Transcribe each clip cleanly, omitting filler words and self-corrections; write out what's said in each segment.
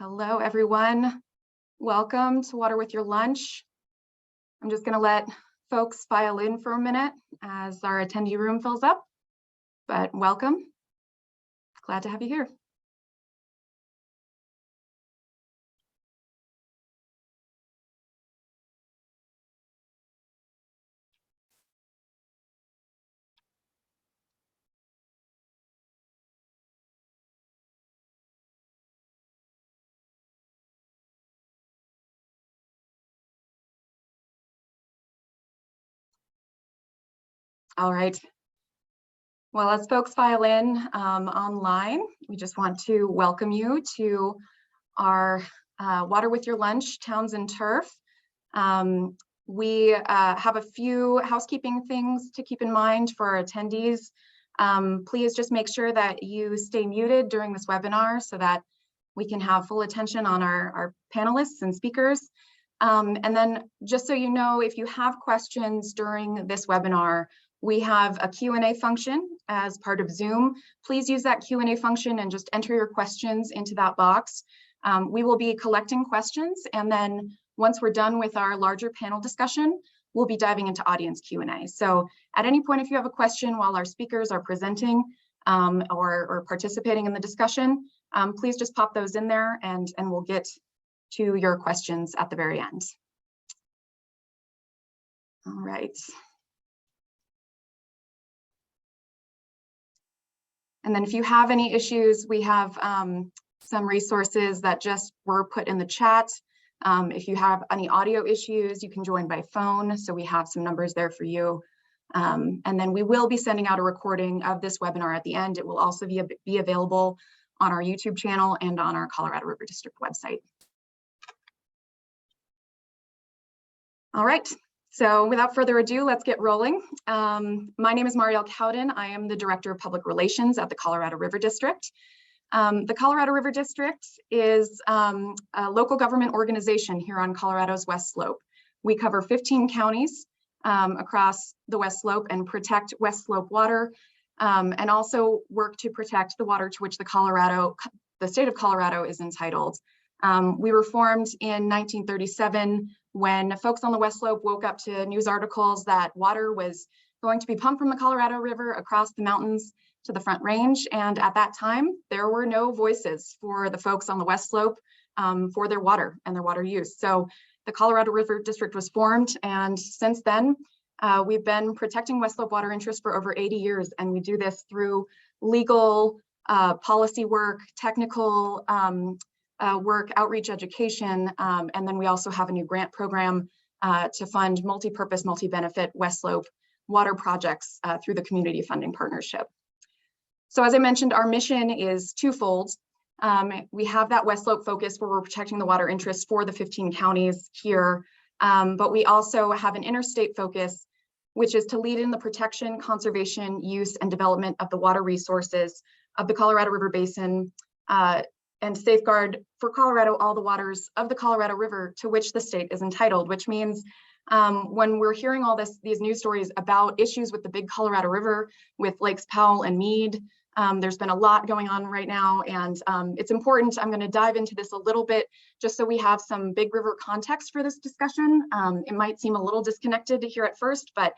Hello, everyone. Welcome to Water with Your Lunch. I'm just going to let folks file in for a minute as our attendee room fills up, but welcome. Glad to have you here. All right. Well, as folks file in online, we just want to welcome you to our Water with Your Lunch Towns and Turf. We have a few housekeeping things to keep in mind for our attendees. Please just make sure that you stay muted during this webinar so that we can have full attention on our panelists and speakers. And then just so you know, if you have questions during this webinar, we have a Q&A function as part of Zoom. Please use that Q&A function and just enter your questions into that box. We will be collecting questions, and then once we're done with our larger panel discussion, we'll be diving into audience Q&A. So at any point, if you have a question while our speakers are presenting or participating in the discussion, please just pop those in there and we'll get to your questions at the very end. All right. And then if you have any issues, we have some resources that just were put in the chat. If you have any audio issues, you can join by phone. So we have some numbers there for you. And then we will be sending out a recording of this webinar at the end. It will also be available on our YouTube channel and on our Colorado River District website. All right. So without further ado, let's get rolling. My name is Marielle Cowden. I am the Director of Public Relations at the Colorado River District. The Colorado River District is a local government organization here on Colorado's West Slope. We cover 15 counties across the West Slope and protect West Slope water, and also work to protect the water to which the state of Colorado is entitled. We were formed in 1937 when folks on the West Slope woke up to news articles that water was going to be pumped from the Colorado River across the mountains to the Front Range. And at that time, there were no voices for the folks on the West Slope for their water and their water use. So the Colorado River District was formed, and since then, we've been protecting West Slope water interests for over 80 years, and we do this through legal policy work, technical work, outreach, education, and then we also have a new grant program to fund multi-purpose, multi-benefit West Slope water projects through the Community Funding Partnership. So as I mentioned, our mission is twofold. We have that West Slope focus where we're protecting the water interests for the 15 counties here, but we also have an interstate focus, which is to lead in the protection, conservation, use, and development of the water resources of the Colorado River Basin, and safeguard for Colorado all the waters of the Colorado River to which the state is entitled, which means when we're hearing all these news stories about issues with the big Colorado River, with Lakes Powell and Meade, there's been a lot going on right now, and it's important. I'm going to dive into this a little bit just so we have some big river context for this discussion. It might seem a little disconnected here at first, but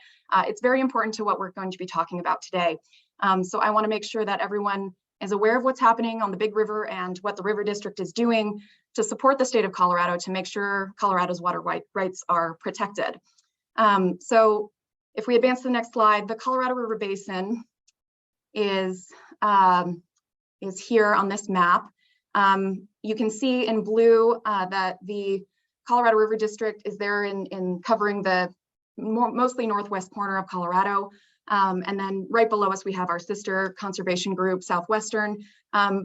it's very important to what we're going to be talking about today. So I want to make sure that everyone is aware of what's happening on the big river and what the River District is doing to support the state of Colorado to make sure Colorado's water rights are protected. So if we advance to the next slide, the Colorado River Basin is here on this map. You can see in blue that the Colorado River District is there in covering the mostly northwest corner of Colorado. And then right below us, we have our sister conservation group, Southwestern.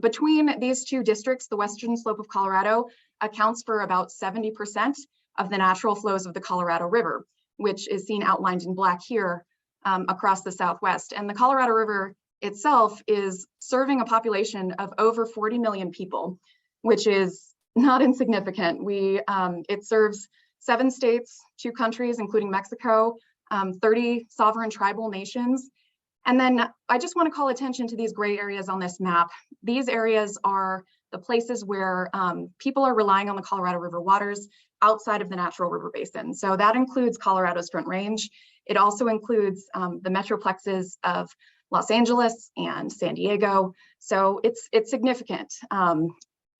Between these two districts, the Western Slope of Colorado accounts for about 70% of the natural flows of the Colorado River, which is seen outlined in black here across the Southwest. And the Colorado River itself is serving a population of over 40 million people, which is not insignificant. It serves 7 states, 2 countries, including Mexico, 30 sovereign tribal nations. And then I just want to call attention to these gray areas on this map. These areas are the places where people are relying on the Colorado River waters outside of the natural river basin. So that includes Colorado's Front Range. It also includes the metroplexes of Los Angeles and San Diego. So it's significant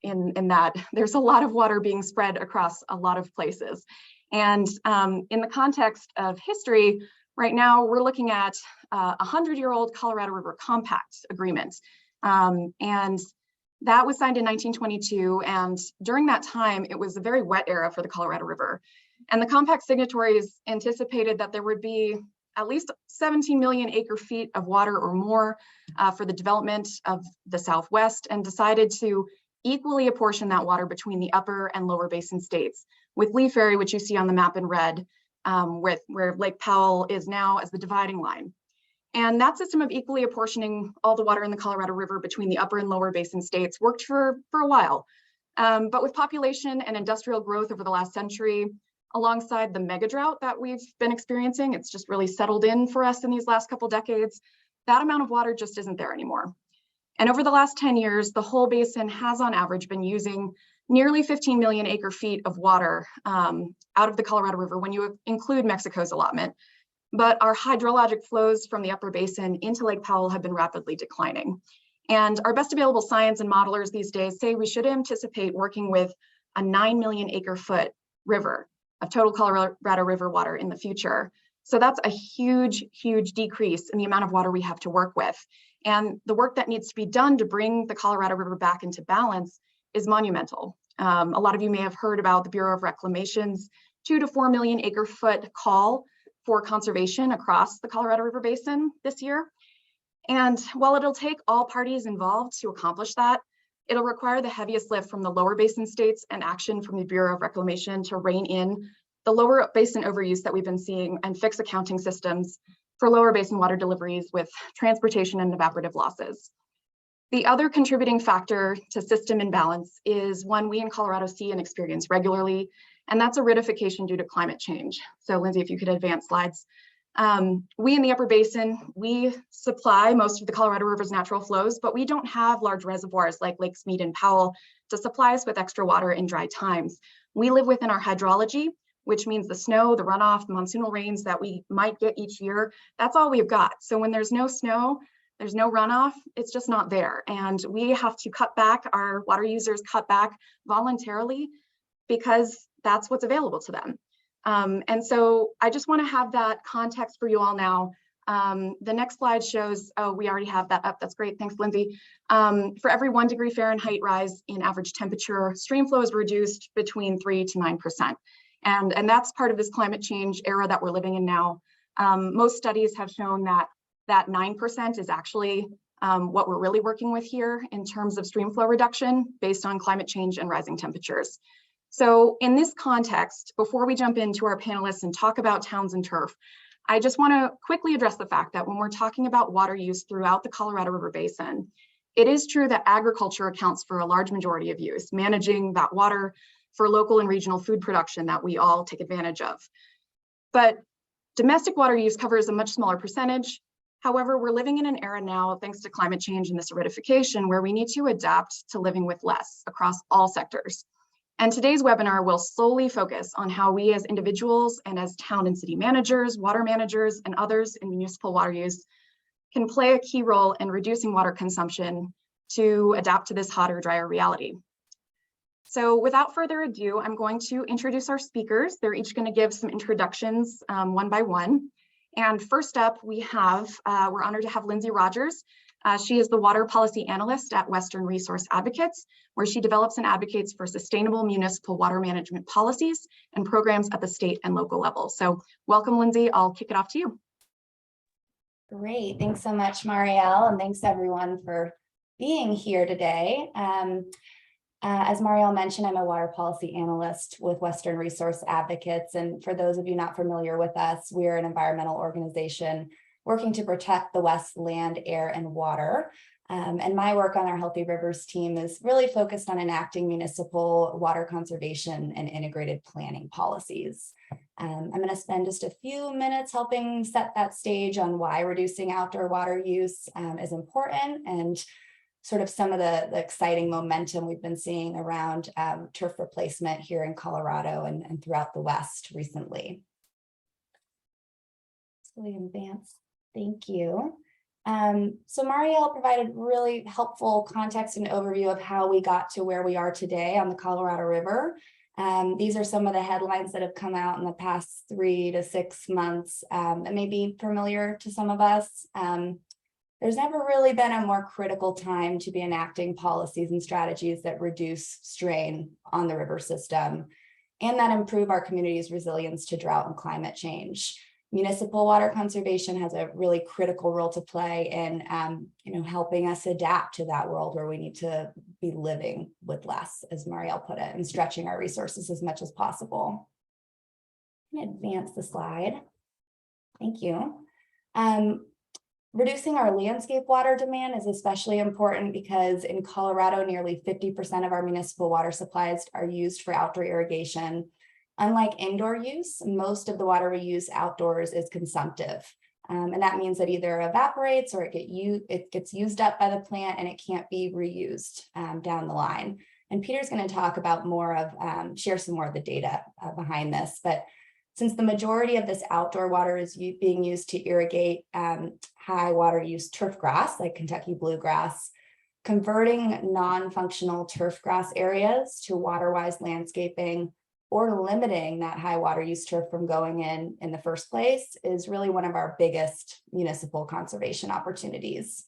in that there's a lot of water being spread across a lot of places. And in the context of history, right now we're looking at a 100-year-old Colorado River Compact Agreement. And that was signed in 1922. And during that time, it was a very wet era for the Colorado River. And the compact signatories anticipated that there would be at least 17 million acre feet of water or more for the development of the Southwest, and decided to equally apportion that water between the upper and lower basin states, with Lee Ferry, which you see on the map in red, where Lake Powell is now as the dividing line. And that system of equally apportioning all the water in the Colorado River between the upper and lower basin states worked for a while. But with population and industrial growth over the last century, alongside the mega drought that we've been experiencing, it's just really settled in for us in these last couple decades, that amount of water just isn't there anymore. And over the last 10 years, the whole basin has on average been using nearly 15 million acre feet of water out of the Colorado River when you include Mexico's allotment. But our hydrologic flows from the upper basin into Lake Powell have been rapidly declining. And our best available science and modelers these days say we should anticipate working with a 9 million acre foot river of total Colorado River water in the future. So that's a huge, huge decrease in the amount of water we have to work with. And the work that needs to be done to bring the Colorado River back into balance is monumental. A lot of you may have heard about the Bureau of Reclamation's 2 to 4 million acre foot call for conservation across the Colorado River Basin this year. And while it'll take all parties involved to accomplish that, it'll require the heaviest lift from the lower basin states and action from the Bureau of Reclamation to rein in the lower basin overuse that we've been seeing and fix accounting systems for lower basin water deliveries with transportation and evaporative losses. The other contributing factor to system imbalance is one we in Colorado see and experience regularly, and that's aridification due to climate change. So Lindsay, if you could advance slides. We in the upper basin, we supply most of the Colorado River's natural flows, but we don't have large reservoirs like Lakes Mead and Powell to supply us with extra water in dry times. We live within our hydrology, which means the snow, the runoff, the monsoonal rains that we might get each year, that's all we've got. So when there's no snow, there's no runoff, it's just not there. And we have to cut back, our water users cut back voluntarily because that's what's available to them. And so I just want to have that context for you all now. The next slide shows, oh, we already have that up. That's great. Thanks, Lindsay. For every 1 degree Fahrenheit rise in average temperature, stream flow is reduced between 3 to 9%. And that's part of this climate change era that we're living in now. Most studies have shown that 9% is actually what we're really working with here in terms of stream flow reduction based on climate change and rising temperatures. So in this context, before we jump into our panelists and talk about towns and turf, I just want to quickly address the fact that when we're talking about water use throughout the Colorado River Basin, it is true that agriculture accounts for a large majority of use, managing that water for local and regional food production that we all take advantage of. But domestic water use covers a much smaller percentage. However, we're living in an era now, thanks to climate change and this aridification, where we need to adapt to living with less across all sectors. And today's webinar will solely focus on how we as individuals and as town and city managers, water managers, and others in municipal water use can play a key role in reducing water consumption to adapt to this hotter, drier reality. So without further ado, I'm going to introduce our speakers. They're each going to give some introductions one by one. And first up, we're honored to have Lindsay Rogers. She is the Water Policy Analyst at Western Resource Advocates, where she develops and advocates for sustainable municipal water management policies and programs at the state and local level. So welcome, Lindsay. I'll kick it off to you. Great. Thanks so much, Marielle, and thanks everyone for being here today. As Marielle mentioned, I'm a water policy analyst with Western Resource Advocates. And for those of you not familiar with us, we're an environmental organization working to protect the West's land, air, and water. And my work on our Healthy Rivers team is really focused on enacting municipal water conservation and integrated planning policies. I'm going to spend just a few minutes helping set that stage on why reducing outdoor water use is important, and sort of some of the exciting momentum we've been seeing around turf replacement here in Colorado and throughout the West recently. So we advance. Thank you. So Marielle provided really helpful context and overview of how we got to where we are today on the Colorado River. These are some of the headlines that have come out in the past 3 to 6 months that may be familiar to some of us. There's never really been a more critical time to be enacting policies and strategies that reduce strain on the river system and that improve our community's resilience to drought and climate change. Municipal water conservation has a really critical role to play in helping us adapt to that world where we need to be living with less, as Marielle put it, and stretching our resources as much as possible. I'm going to advance the slide. Thank you. Reducing our landscape water demand is especially important because in Colorado, nearly 50% of our municipal water supplies are used for outdoor irrigation. Unlike indoor use, most of the water we use outdoors is consumptive. And that means that either evaporates or it gets used up by the plant and it can't be reused down the line. And Peter's going to talk about more of, share some more of the data behind this. But since the majority of this outdoor water is being used to irrigate high water use turf grass, like Kentucky bluegrass, converting non-functional turf grass areas to water-wise landscaping or limiting that high water use turf from going in the first place is really one of our biggest municipal conservation opportunities.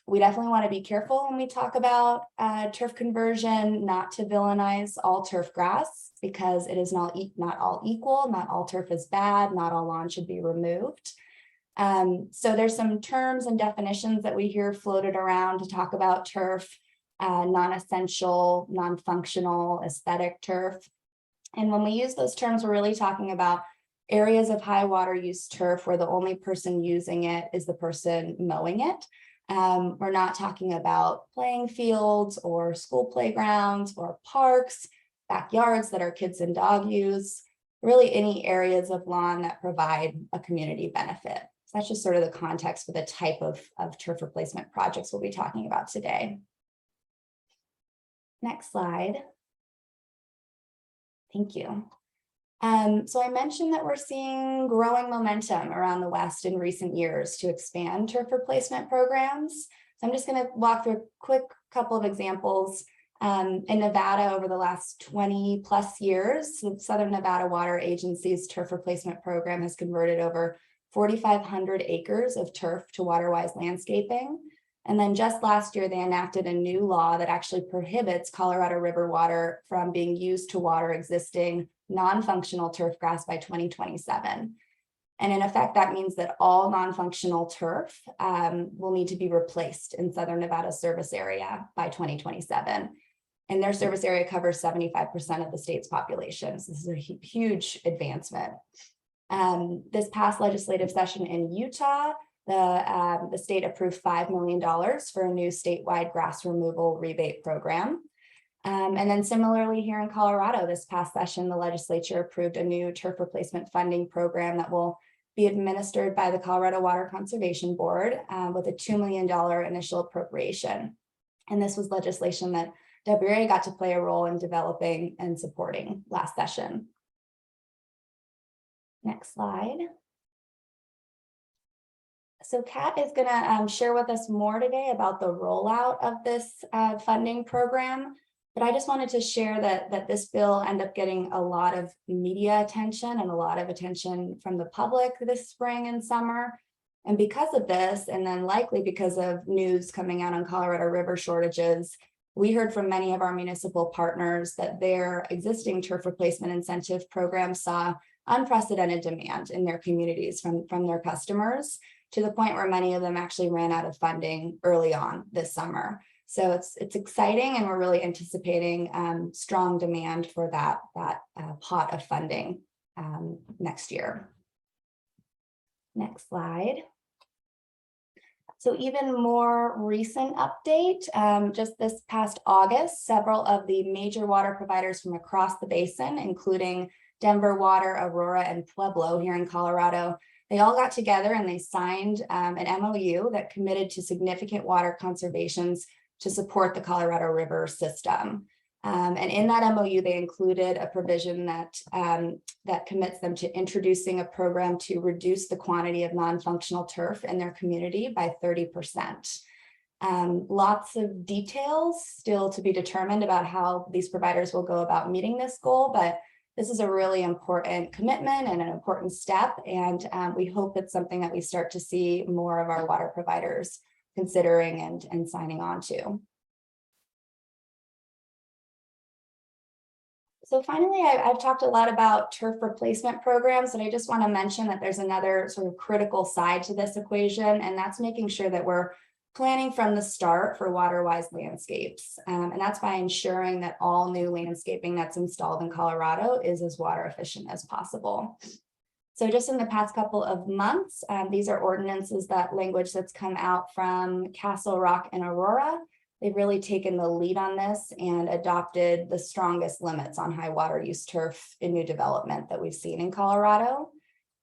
We definitely want to be careful when we talk about turf conversion, not to villainize all turf grass, because it is not all equal, not all turf is bad, not all lawn should be removed. So there's some terms and definitions that we hear floated around to talk about turf. Non-essential, non-functional, aesthetic turf. And when we use those terms, we're really talking about areas of high water use turf where the only person using it is the person mowing it. We're not talking about playing fields or school playgrounds or parks, backyards that our kids and dog use, really any areas of lawn that provide a community benefit. So that's just sort of the context for the type of turf replacement projects we'll be talking about today. Next slide. Thank you. So I mentioned that we're seeing growing momentum around the West in recent years to expand turf replacement programs. So I'm just going to walk through a quick couple of examples. In Nevada, over the last 20 plus years, the Southern Nevada Water Agency's turf replacement program has converted over 4,500 acres of turf to water-wise landscaping. And then just last year, they enacted a new law that actually prohibits Colorado River water from being used to water existing non-functional turf grass by 2027. And in effect, that means that all non-functional turf will need to be replaced in Southern Nevada's service area by 2027. And their service area covers 75% of the state's population. So this is a huge advancement. This past legislative session in Utah, the state approved $5 million for a new statewide grass removal rebate program. And then similarly here in Colorado, this past session, the legislature approved a new turf replacement funding program that will be administered by the Colorado Water Conservation Board with a $2 million initial appropriation. And this was legislation that WRA got to play a role in developing and supporting last session. Next slide. So Kat is going to share with us more today about the rollout of this funding program. But I just wanted to share that this bill ended up getting a lot of media attention and a lot of attention from the public this spring and summer. And because of this, and then likely because of news coming out on Colorado River shortages, we heard from many of our municipal partners that their existing turf replacement incentive program saw unprecedented demand in their communities from their customers, to the point where many of them actually ran out of funding early on this summer. So it's exciting, and we're really anticipating strong demand for that pot of funding next year. Next slide. So even more recent update, just this past August, several of the major water providers from across the basin, including Denver Water, Aurora, and Pueblo here in Colorado, They all got together and they signed an MOU that committed to significant water conservations to support the Colorado River system. And in that MOU, they included a provision that, that commits them to introducing a program to reduce the quantity of non-functional turf in their community by 30%. Lots of details still to be determined about how these providers will go about meeting this goal, but this is a really important commitment and an important step, and we hope it's something that we start to see more of our water providers considering and signing on to. So finally, I've talked a lot about turf replacement programs, and I just want to mention that there's another sort of critical side to this equation, and that's making sure that we're planning from the start for water-wise landscapes. And that's by ensuring that all new landscaping that's installed in Colorado is as water efficient as possible. So just in the past couple of months, these are ordinances, that language that's come out from Castle Rock and Aurora. They've really taken the lead on this and adopted the strongest limits on high water use turf in new development that we've seen in Colorado.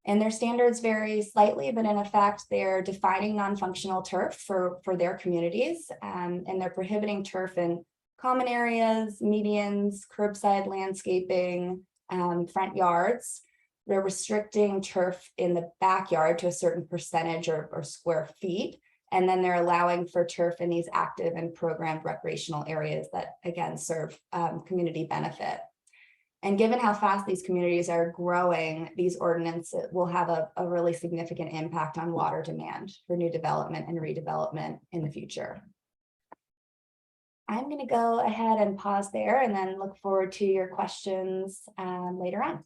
And their standards vary slightly, but in effect, they're defining non-functional turf for their communities, and they're prohibiting turf in common areas, medians, curbside landscaping, front yards. They're restricting turf in the backyard to a certain percentage or square feet. And then they're allowing for turf in these active and programmed recreational areas that, again, serve community benefit. And given how fast these communities are growing, these ordinances will have a really significant impact on water demand for new development and redevelopment in the future. I'm going to go ahead and pause there and then look forward to your questions later on.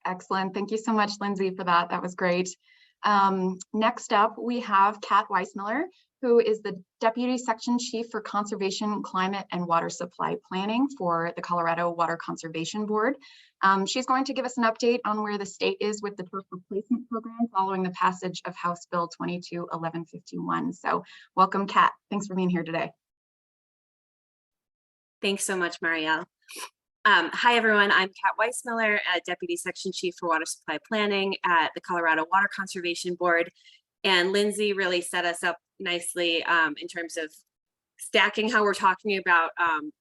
Excellent. Thank you so much, Lindsay, for that. That was great. Next up, we have Kat Weissmiller, who is the Deputy Section Chief for Conservation, Climate, and Water Supply Planning for the Colorado Water Conservation Board. She's going to give us an update on where the state is with the turf replacement program following the passage of House Bill 22-1151. So welcome, Kat. Thanks for being here today. Thanks so much, Marielle. Hi, everyone. I'm Kat Weissmiller, Deputy Section Chief for Water Supply Planning at the Colorado Water Conservation Board. And Lindsay really set us up nicely in terms of stacking how we're talking about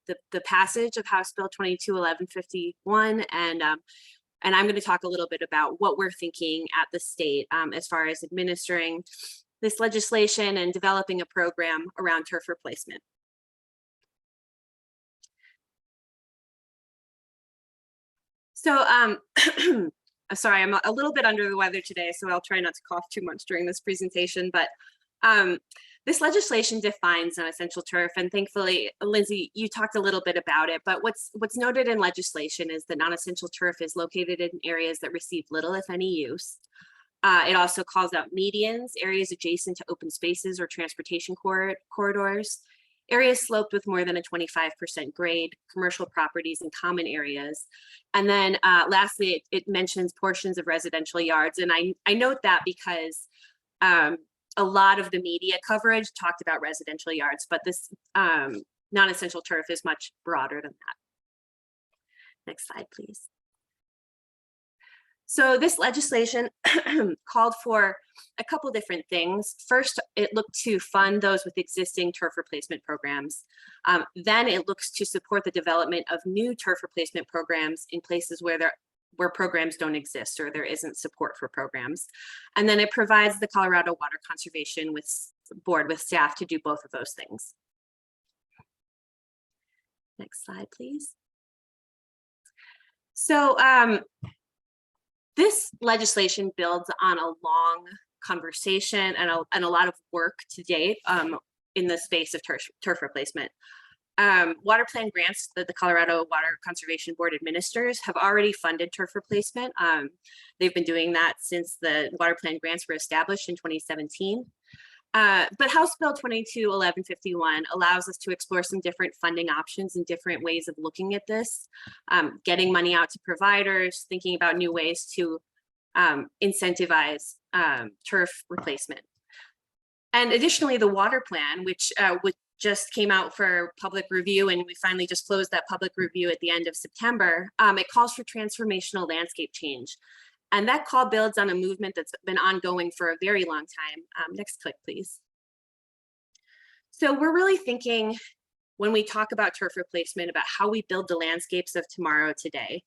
the passage of House Bill 22-1151. And I'm going to talk a little bit about what we're thinking at the state as far as administering this legislation and developing a program around turf replacement. So sorry, I'm a little bit under the weather today, so I'll try not to cough too much during this presentation, but this legislation defines non-essential turf, and thankfully, Lindsay, you talked a little bit about it, but what's noted in legislation is that non-essential turf is located in areas that receive little, if any, use. It also calls out medians, areas adjacent to open spaces or transportation corridors, areas sloped with more than a 25% grade, commercial properties and common areas. And then lastly, it mentions portions of residential yards. And I note that because a lot of the media coverage talked about residential yards, but this non-essential turf is much broader than that. Next slide, please. So this legislation called for a couple different things. First, it looked to fund those with existing turf replacement programs. Then it looks to support the development of new turf replacement programs in places where programs don't exist or there isn't support for programs. And then it provides the Colorado Water Conservation Board with staff to do both of those things. Next slide, please. So this legislation builds on a long conversation and a lot of work to date in the space of turf replacement. Water plan grants that the Colorado Water Conservation Board administers have already funded turf replacement. They've been doing that since the water plan grants were established in 2017. But House Bill 22-1151 allows us to explore some different funding options and different ways of looking at this, getting money out to providers, thinking about new ways to incentivize turf replacement. And additionally, the water plan, which just came out for public review, and we finally just closed that public review at the end of September, it calls for transformational landscape change. And that call builds on a movement that's been ongoing for a very long time. Next click, please. So we're really thinking, when we talk about turf replacement, about how we build the landscapes of tomorrow today.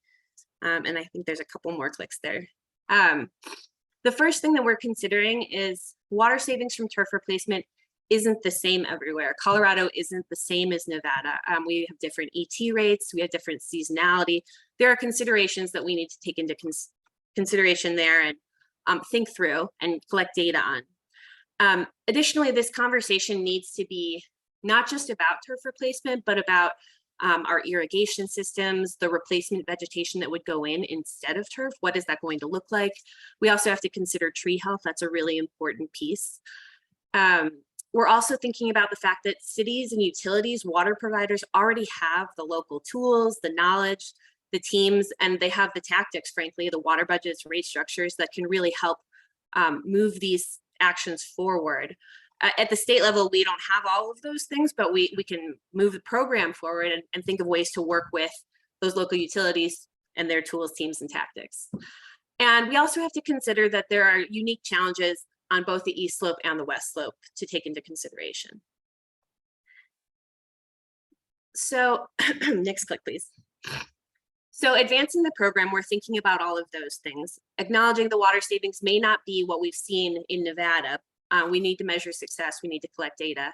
And I think there's a couple more clicks there. The first thing that we're considering is water savings from turf replacement isn't the same everywhere. Colorado isn't the same as Nevada. We have different ET rates, we have different seasonality. There are considerations that we need to take into consideration there and think through and collect data on. Additionally, this conversation needs to be not just about turf replacement, but about our irrigation systems, the replacement vegetation that would go in instead of turf. What is that going to look like? We also have to consider tree health. That's a really important piece. We're also thinking about the fact that cities and utilities, water providers already have the local tools, the knowledge, the teams, and they have the tactics, frankly, the water budgets, rate structures that can really help move these actions forward. At the state level, we don't have all of those things, but we can move the program forward and think of ways to work with those local utilities and their tools, teams, and tactics. And we also have to consider that there are unique challenges on both the east slope and the west slope to take into consideration. So next click, please. So advancing the program, we're thinking about all of those things. Acknowledging the water savings may not be what we've seen in Nevada. We need to measure success. We need to collect data.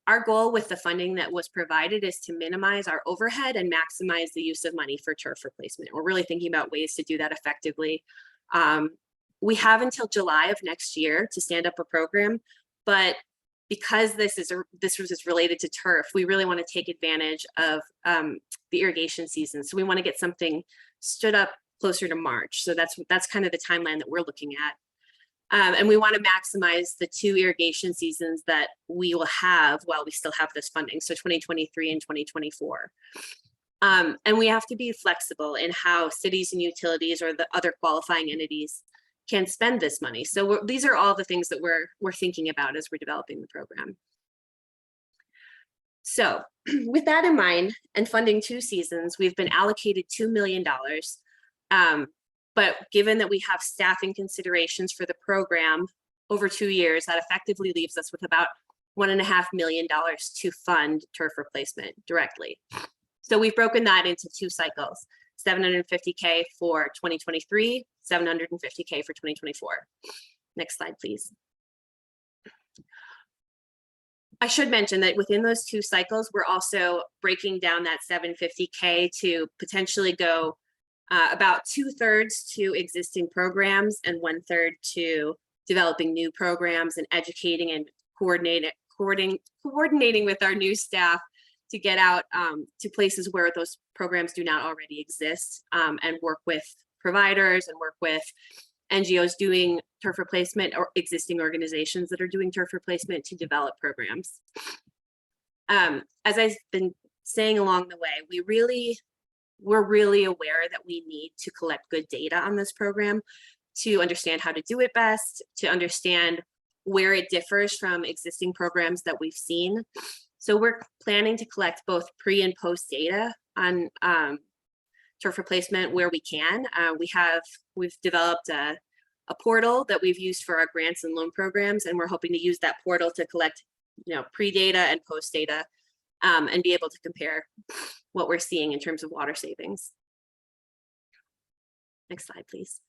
Our goal with the funding that was provided is to minimize our overhead and maximize the use of money for turf replacement. We're really thinking about ways to do that effectively. We have until July of next year to stand up a program, but because this was related to turf, we really want to take advantage of the irrigation season. So we want to get something stood up closer to March. So that's kind of the timeline that we're looking at. And we want to maximize the 2 irrigation seasons that we will have while we still have this funding, so 2023 and 2024. And we have to be flexible in how cities and utilities or the other qualifying entities can spend this money. So these are all the things that we're thinking about as we're developing the program. So with that in mind and funding 2 seasons, we've been allocated $2 million. But given that we have staffing considerations for the program over 2 years, that effectively leaves us with about $1.5 million to fund turf replacement directly. So we've broken that into 2 cycles, $750K for 2023, $750K for 2024. Next slide, please. I should mention that within those 2 cycles, we're also breaking down that $750K to potentially go about 2/3 to existing programs and 1/3 to developing new programs and educating and coordinating with our new staff to get out to places where those programs do not already exist, and work with providers and work with NGOs doing turf replacement or existing organizations that are doing turf replacement to develop programs. As I've been saying along the way, we're really aware that we need to collect good data on this program to understand how to do it best, to understand where it differs from existing programs that we've seen. So we're planning to collect both pre and post data on turf replacement where we can. We've developed a portal that we've used for our grants and loan programs, and we're hoping to use that portal to collect, pre-data and post data, and be able to compare what we're seeing in terms of water savings. Next slide, please.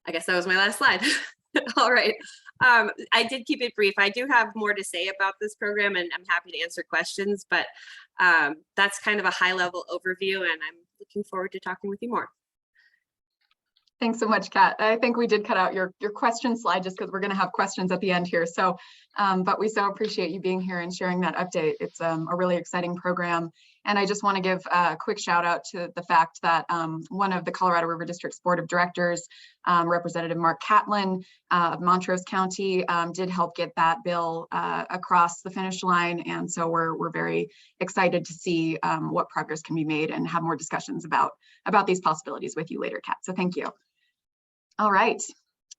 I guess that was my last slide. All right. I did keep it brief. I do have more to say about this program, and I'm happy to answer questions, but that's kind of a high-level overview, and I'm looking forward to talking with you more. Thanks so much, Kat. I think we did cut out your question slide just because we're going to have questions at the end here. So, but we so appreciate you being here and sharing that update. It's a really exciting program. And I just want to give a quick shout out to the fact that one of the Colorado River District's Board of Directors, Representative Mark Catlin of Montrose County, did help get that bill across the finish line. And so we're very excited to see what progress can be made and have more discussions about these possibilities with you later, Kat. So thank you. All right,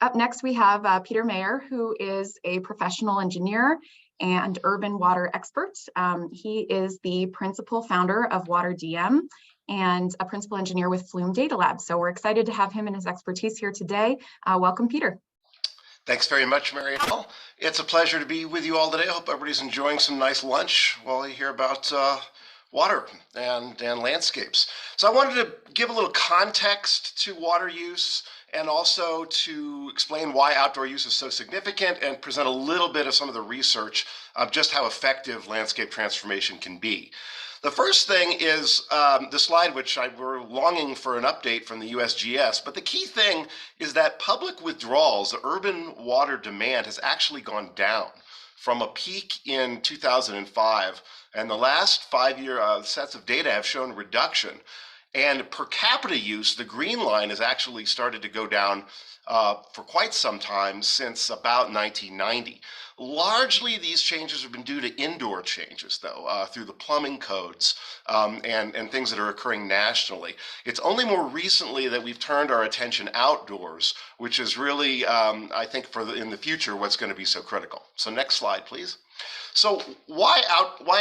up next we have Peter Mayer, who is a professional engineer and urban water expert. He is the principal founder of Water DM, and a principal engineer with Flume Data Lab. So we're excited to have him and his expertise here today. Welcome, Peter. Thanks very much, Marielle. It's a pleasure to be with you all today. I hope everybody's enjoying some nice lunch while you hear about water and landscapes. So I wanted to give a little context to water use and also to explain why outdoor use is so significant and present a little bit of some of the research of just how effective landscape transformation can be. The first thing is the slide, which we're longing for an update from the USGS, but the key thing is that public withdrawals, the urban water demand, has actually gone down from a peak in 2005, and the last 5-year sets of data have shown reduction. And per capita use, the green line, has actually started to go down for quite some time, since about 1990. Largely, these changes have been due to indoor changes, though, through the plumbing codes and things that are occurring nationally. It's only more recently that we've turned our attention outdoors, which is really, I think, in the future, what's going to be so critical. So next slide, please. So why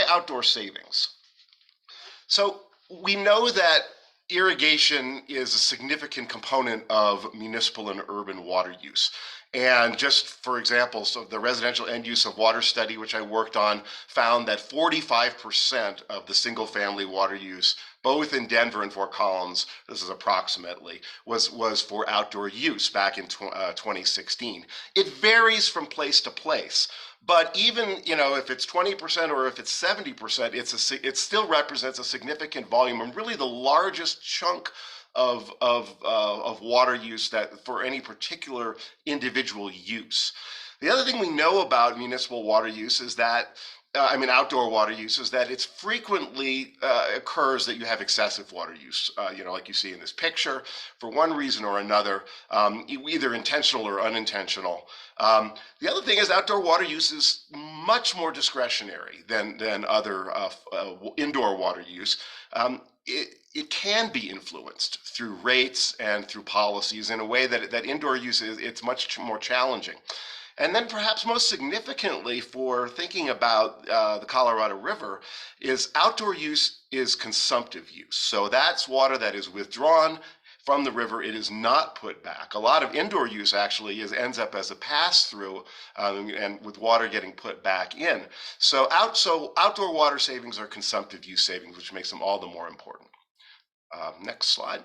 outdoor savings? So we know that irrigation is a significant component of municipal and urban water use. And just for example, so the residential end use of water study, which I worked on, found that 45% of the single family water use, both in Denver and Fort Collins, this is approximately, was for outdoor use back in 2016. It varies from place to place. But even, if it's 20% or if it's 70%, it still represents a significant volume and really the largest chunk of water use that for any particular individual use. The other thing we know about municipal water use is that outdoor water use, is that it's frequently occurs that you have excessive water use, like you see in this picture, for one reason or another, either intentional or unintentional. The other thing is outdoor water use is much more discretionary than other indoor water use. It can be influenced through rates and through policies in a way that indoor use it's much more challenging. And then perhaps most significantly for thinking about the Colorado River is outdoor use is consumptive use. So that's water that is withdrawn from the river. It is not put back. A lot of indoor use actually ends up as a pass-through and with water getting put back in. So outdoor water savings are consumptive use savings, which makes them all the more important. Next slide.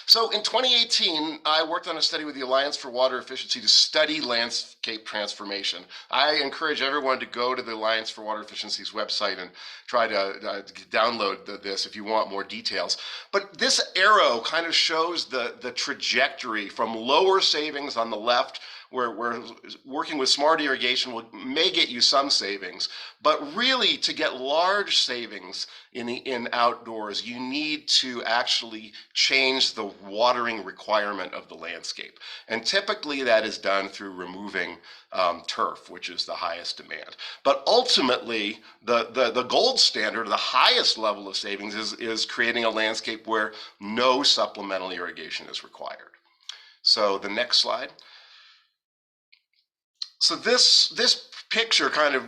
So in 2018, I worked on a study with the Alliance for Water Efficiency to study landscape transformation. I encourage everyone to go to the Alliance for Water Efficiency's website and try to download this if you want more details. But this arrow kind of shows the trajectory from lower savings on the left, where working with smart irrigation may get you some savings, but really to get large savings in outdoors, you need to actually change the watering requirement of the landscape. And typically that is done through removing turf, which is the highest demand. But ultimately, the gold standard, the highest level of savings is creating a landscape where no supplemental irrigation is required. So the next slide. So this picture kind of,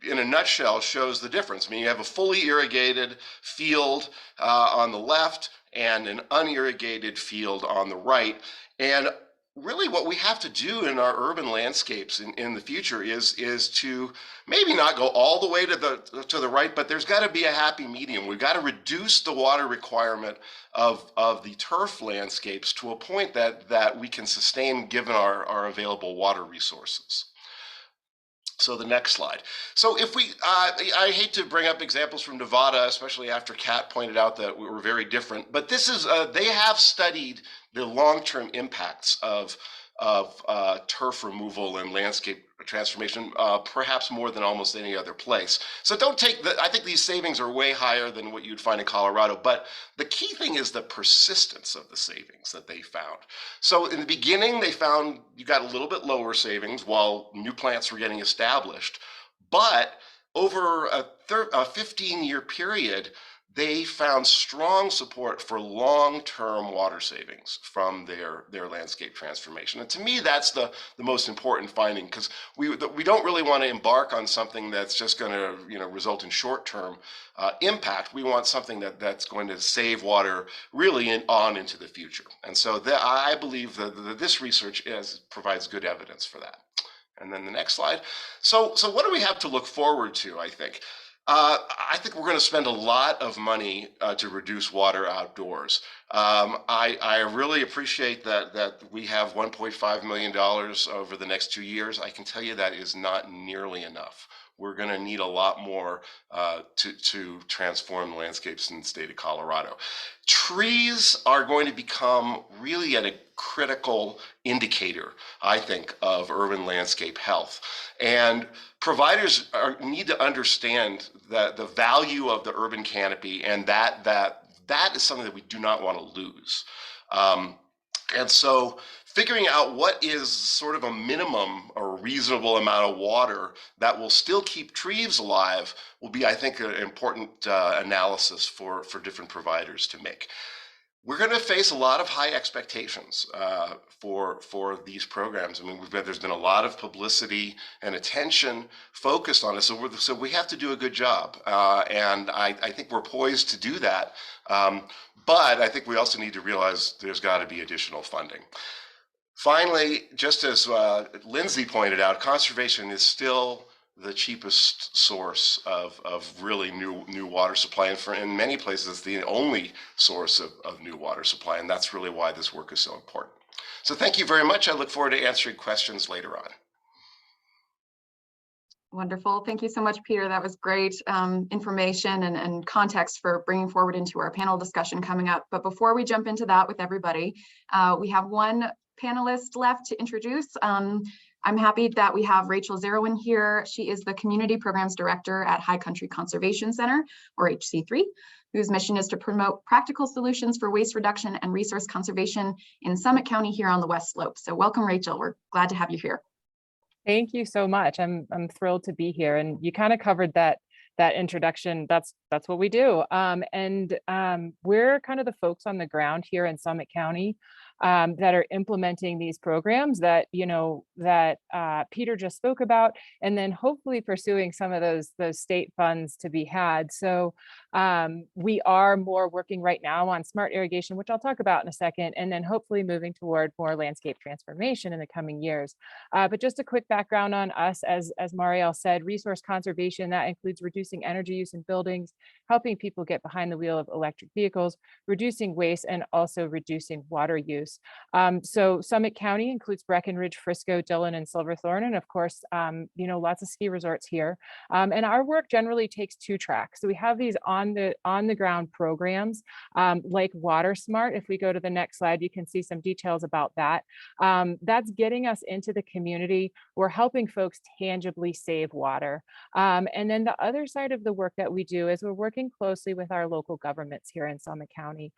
in a nutshell, shows the difference. I mean, you have a fully irrigated field on the left and an unirrigated field on the right. And really what we have to do in our urban landscapes in the future is to maybe not go all the way to the right, but there's got to be a happy medium. We've got to reduce the water requirement of the turf landscapes to a point that we can sustain given our available water resources. So the next slide. So if I hate to bring up examples from Nevada, especially after Kat pointed out that we were very different, but this is, they have studied the long-term impacts of turf removal and landscape transformation, perhaps more than almost any other place. So don't take I think these savings are way higher than what you'd find in Colorado, but the key thing is the persistence of the savings that they found. So in the beginning, they found you got a little bit lower savings while new plants were getting established, but over a 15-year period, they found strong support for long-term water savings from their landscape transformation. And to me, that's the most important finding, because we don't really want to embark on something that's just going to result in short-term impact. We want something that's going to save water really on into the future. And so I believe that this research provides good evidence for that. And then the next slide. So what do we have to look forward to, I think? I think we're going to spend a lot of money to reduce water outdoors. I really appreciate that we have $1.5 million over the next 2 years. I can tell you that is not nearly enough. We're going to need a lot more to transform landscapes in the state of Colorado. Trees are going to become really a critical indicator, I think, of urban landscape health. And providers need to understand that the value of the urban canopy, and that is something that we do not want to lose. And so figuring out what is sort of a minimum or reasonable amount of water that will still keep trees alive will be, I think, an important analysis for different providers to make. We're going to face a lot of high expectations for these programs. I mean, there's been a lot of publicity and attention focused on it, so we have to do a good job, and I think we're poised to do that. But I think we also need to realize there's got to be additional funding. Finally, just as Lindsay pointed out, conservation is still the cheapest source of really new water supply, and in many places it's the only source of new water supply, and that's really why this work is so important. So thank you very much. I look forward to answering questions later on. Wonderful. Thank you so much, Peter. That was great information and context for bringing forward into our panel discussion coming up. But before we jump into that with everybody, we have one panelist left to introduce. I'm happy that we have Rachel Zeroin here. She is the Community Programs Director at High Country Conservation Center, or HC3, whose mission is to promote practical solutions for waste reduction and resource conservation in Summit County here on the West Slope. So welcome, Rachel. We're glad to have you here. Thank you so much. I'm thrilled to be here, and you kind of covered that introduction. That's what we do, and we're kind of the folks on the ground here in Summit County that are implementing these programs that Peter just spoke about, and then hopefully pursuing some of those state funds to be had. So we are more working right now on smart irrigation, which I'll talk about in a second, and then hopefully moving toward more landscape transformation in the coming years. But just a quick background on us, as Marielle said, resource conservation, that includes reducing energy use in buildings, helping people get behind the wheel of electric vehicles, reducing waste, and also reducing water use. So Summit County includes Breckenridge, Frisco, Dillon, and Silverthorne, and of course, lots of ski resorts here. And our work generally takes two tracks. So we have these on the ground programs like Water Smart. If we go to the next slide, you can see some details about that. That's getting us into the community. We're helping folks tangibly save water. And then the other side of the work that we do is we're working closely with our local governments here in Summit County.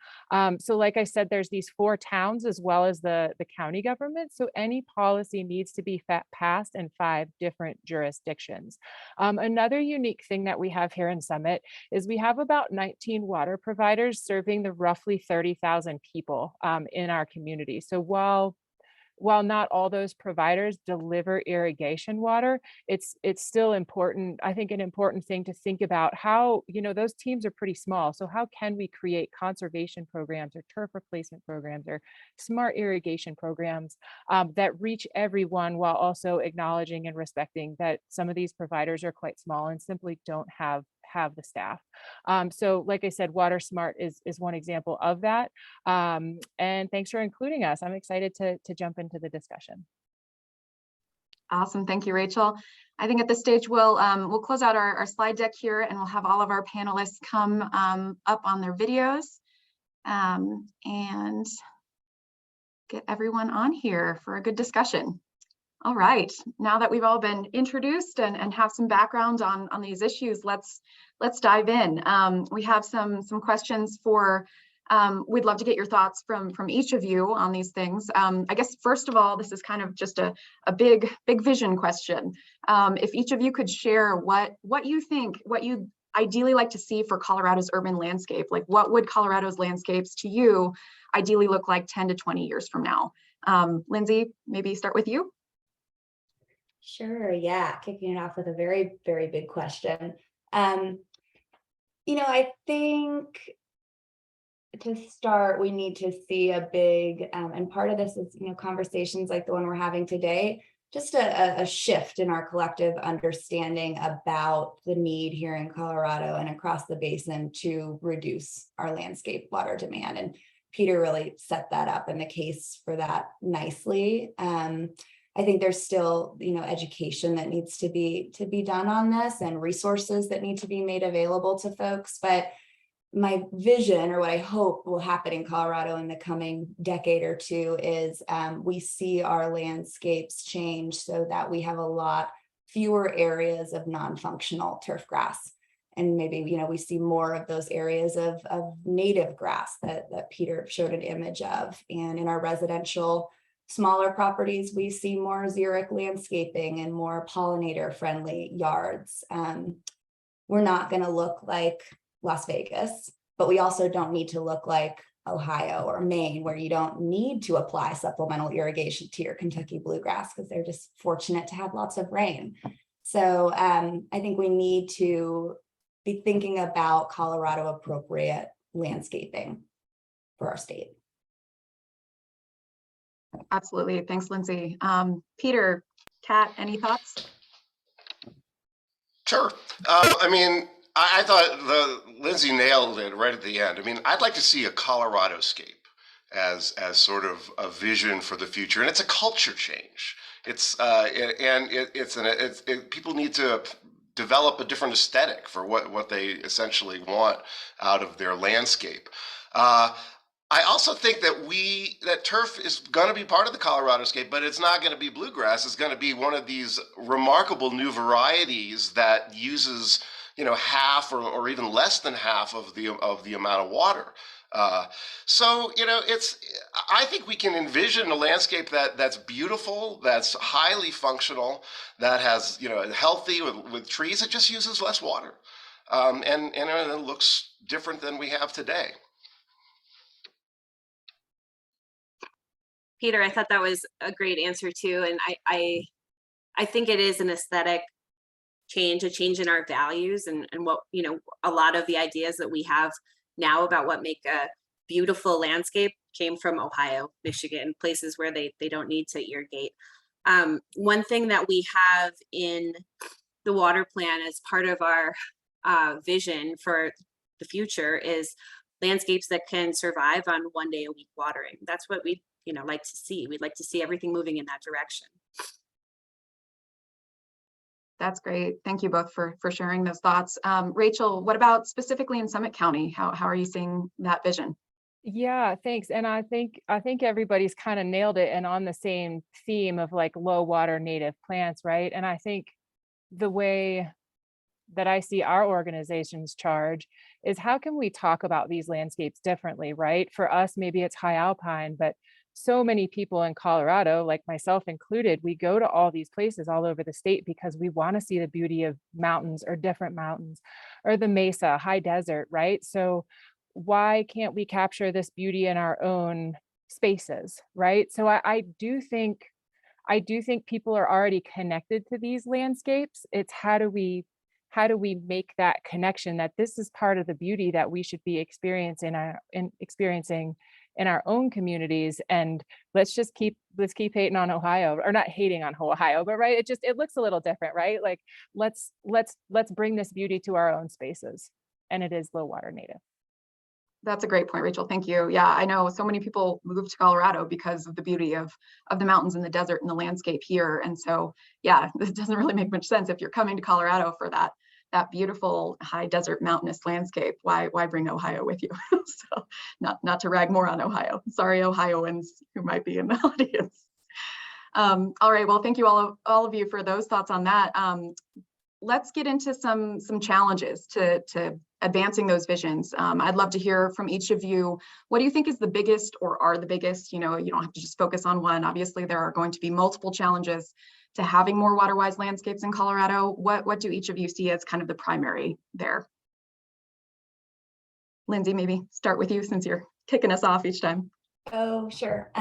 So like I said, there's these 4 towns as well as the county government. So any policy needs to be passed in 5 different jurisdictions. Another unique thing that we have here in Summit is we have about 19 water providers serving the roughly 30,000 people in our community. So while not all those providers deliver irrigation water, it's still important, I think, an important thing to think about how, those teams are pretty small. So how can we create conservation programs or turf replacement programs or smart irrigation programs that reach everyone while also acknowledging and respecting that some of these providers are quite small and simply don't have the staff. So like I said, Water Smart is one example of that. And thanks for including us. I'm excited to jump into the discussion. Awesome. Thank you, Rachel. I think at this stage, we'll close out our slide deck here, and we'll have all of our panelists come up on their videos and get everyone on here for a good discussion. All right, now that we've all been introduced and have some background on these issues, let's dive in. We have some questions for, we'd love to get your thoughts from each of you on these things. I guess, first of all, this is kind of just a big vision question. If each of you could share what you think, what you ideally like to see for Colorado's urban landscape? Like, what would Colorado's landscapes to you ideally look like 10 to 20 years from now? Lindsay, maybe start with you. Sure, yeah, kicking it off with a very, very big question. I think to start, we need to see a big, and part of this is, conversations like the one we're having today, just a shift in our collective understanding about the need here in Colorado and across the basin to reduce our landscape water demand. And Peter really set that up in the case for that nicely. I think there's still, education that needs to be done on this and resources that need to be made available to folks. But my vision, or what I hope will happen in Colorado in the coming decade or two, is we see our landscapes change so that we have a lot fewer areas of non-functional turf grass. And maybe, we see more of those areas of native grass that Peter showed an image of. And in our residential smaller properties, we see more xeric landscaping and more pollinator-friendly yards. We're not going to look like Las Vegas, but we also don't need to look like Ohio or Maine, where you don't need to apply supplemental irrigation to your Kentucky bluegrass because they're just fortunate to have lots of rain. So I think we need to be thinking about Colorado appropriate landscaping for our state. Absolutely. Thanks, Lindsay. Peter, Kat, any thoughts? Sure. I thought Lindsay nailed it right at the end. I'd like to see a Colorado-scape as sort of a vision for the future, and it's a culture change. People need to develop a different aesthetic for what they essentially want out of their landscape. I also think that turf is going to be part of the Colorado scape, but it's not going to be bluegrass. It's going to be one of these remarkable new varieties that uses, half or even less than half of the amount of water. I think we can envision a landscape that's beautiful, that's highly functional, that has, healthy with trees. It just uses less water, and it looks different than we have today. Peter, I thought that was a great answer too. And I think it is an aesthetic change, a change in our values and what, a lot of the ideas that we have now about what make a beautiful landscape came from Ohio, Michigan, places where they don't need to irrigate. One thing that we have in the water plan as part of our vision for the future is landscapes that can survive on 1 day a week watering. That's what we like to see. We'd like to see everything moving in that direction. That's great. Thank you both for sharing those thoughts. Rachel, what about specifically in Summit County? How are you seeing that vision? Yeah, thanks. And I think everybody's kind of nailed it and on the same theme of like low water native plants, right? And I think the way that I see our organization's charge is how can we talk about these landscapes differently, right? For us, maybe it's high alpine, but so many people in Colorado, like myself included, we go to all these places all over the state because we want to see the beauty of mountains or different mountains or the mesa, high desert, right? So why can't we capture this beauty in our own spaces, right? So I do think people are already connected to these landscapes. It's how do we make that connection that this is part of the beauty that we should be experiencing in our own communities. And let's keep hating on Ohio, or not hating on Ohio, but right, it looks a little different, right? Like let's bring this beauty to our own spaces, and it is low water native. That's a great point, Rachel. Thank you. Yeah, I know so many people move to Colorado because of the beauty of the mountains and the desert and the landscape here. And so, yeah, this doesn't really make much sense if you're coming to Colorado for that beautiful high desert mountainous landscape. Why bring Ohio with you? So not to rag more on Ohio. Sorry, Ohioans who might be in the audience. All right, well, thank you all of you for those thoughts on that. Let's get into some challenges to advancing those visions. I'd love to hear from each of you. What do you think is the biggest or are the biggest? You don't have to just focus on one. Obviously, there are going to be multiple challenges to having more water-wise landscapes in Colorado. What do each of you see as kind of the primary there? Lindsay, maybe start with you since you're kicking us off each time. Oh, sure.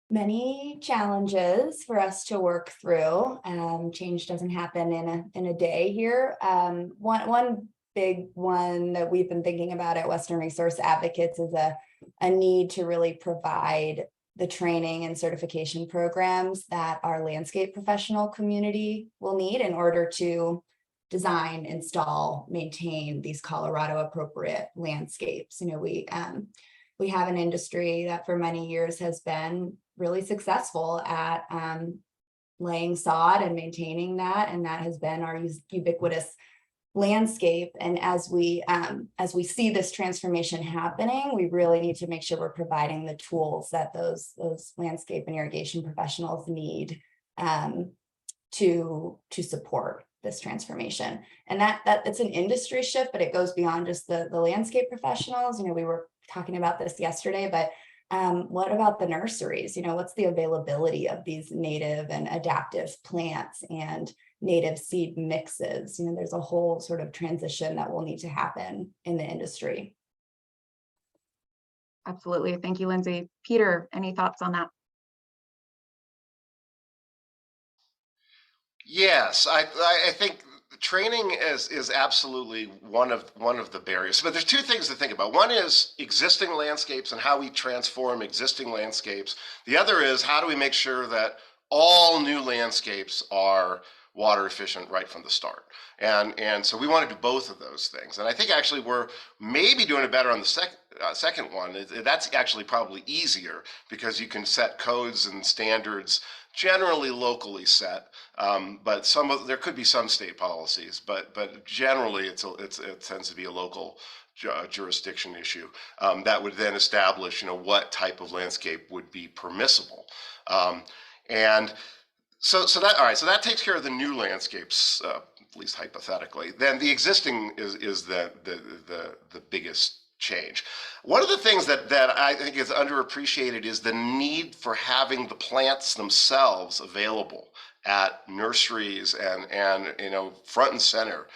Many challenges for us to work through. Change doesn't happen in a day here. One big one that we've been thinking about at Western Resource Advocates is a need to really provide the training and certification programs that our landscape professional community will need in order to design, install, maintain these Colorado appropriate landscapes. You know, we have an industry that for many years has been really successful at laying sod and maintaining that, and that has been our ubiquitous landscape. And as we see this transformation happening, we really need to make sure we're providing the tools that those landscape and irrigation professionals need to support this transformation. And that it's an industry shift, but it goes beyond just the landscape professionals. You know, we were talking about this yesterday, but what about the nurseries? You know, what's the availability of these native and adaptive plants and native seed mixes? You know, there's a whole sort of transition that will need to happen in the industry. Absolutely. Thank you, Lindsay. Peter, any thoughts on that? Yes, I think training is absolutely one of the barriers. But there's two things to think about. One is existing landscapes and how we transform existing landscapes. The other is how do we make sure that all new landscapes are water efficient right from the start. And so we want to do both of those things. And I think actually we're maybe doing it better on the second one. That's actually probably easier because you can set codes and standards generally locally set, but there could be some state policies, but generally it tends to be a local jurisdiction issue that would then establish, you know, what type of landscape would be permissible, and so that takes care of the new landscapes, at least hypothetically. Then the existing is the biggest change. One of the things that I think is underappreciated is the need for having the plants themselves available at nurseries and you know, front and center.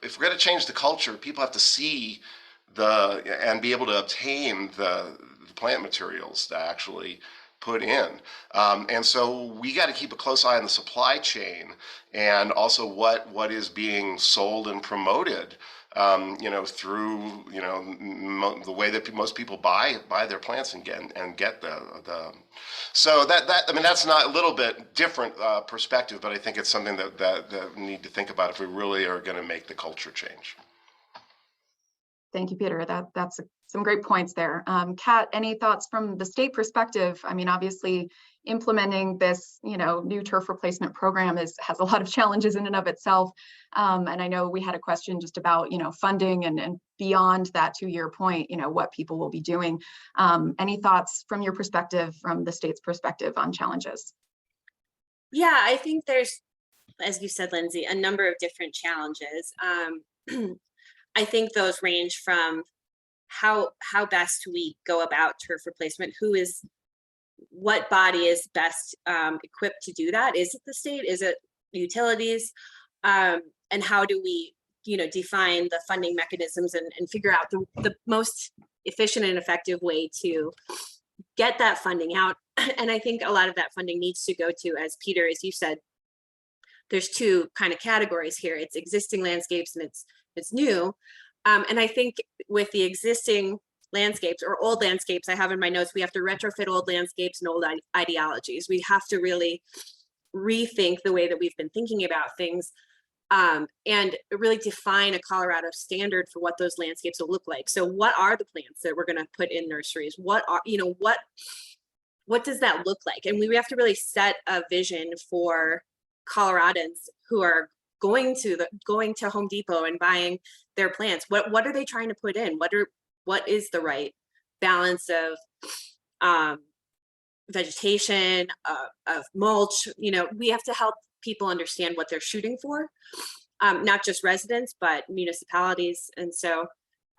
If we're going to change the culture, people have to see and be able to obtain the plant materials to actually put in. And so we got to keep a close eye on the supply chain and also what is being sold and promoted, you know, through, you know, the way that most people buy their plants and get the so that I mean, that's not a little bit different perspective, but I think it's something that we need to think about if we really are going to make the culture change. Thank you, Peter. That's some great points there. Kat, any thoughts from the state perspective? I mean, obviously implementing this, you know, new turf replacement program has a lot of challenges in and of itself. And I know we had a question just about, you know, funding and beyond that 2-year point, you know, what people will be doing. Any thoughts from your perspective, from the state's perspective on challenges? Yeah, I think there's, as you said, Lindsay, a number of different challenges. I think those range from how best we go about turf replacement, what body is best equipped to do that? Is it the state? Is it utilities? And how do we, you know, define the funding mechanisms and figure out the most efficient and effective way to get that funding out? And I think a lot of that funding needs to go to, as Peter, as you said, there's two kind of categories here. It's existing landscapes and it's new. And I think with the existing landscapes or old landscapes, I have in my notes, we have to retrofit old landscapes and old ideologies. We have to really rethink the way that we've been thinking about things, and really define a Colorado standard for what those landscapes will look like. So what are the plants that we're going to put in nurseries? What are, you know, what does that look like? And we have to really set a vision for Coloradans who are going to Home Depot and buying their plants. What are they trying to put in? What is the right balance of vegetation, of mulch? You know, we have to help people understand what they're shooting for, not just residents, but municipalities. And so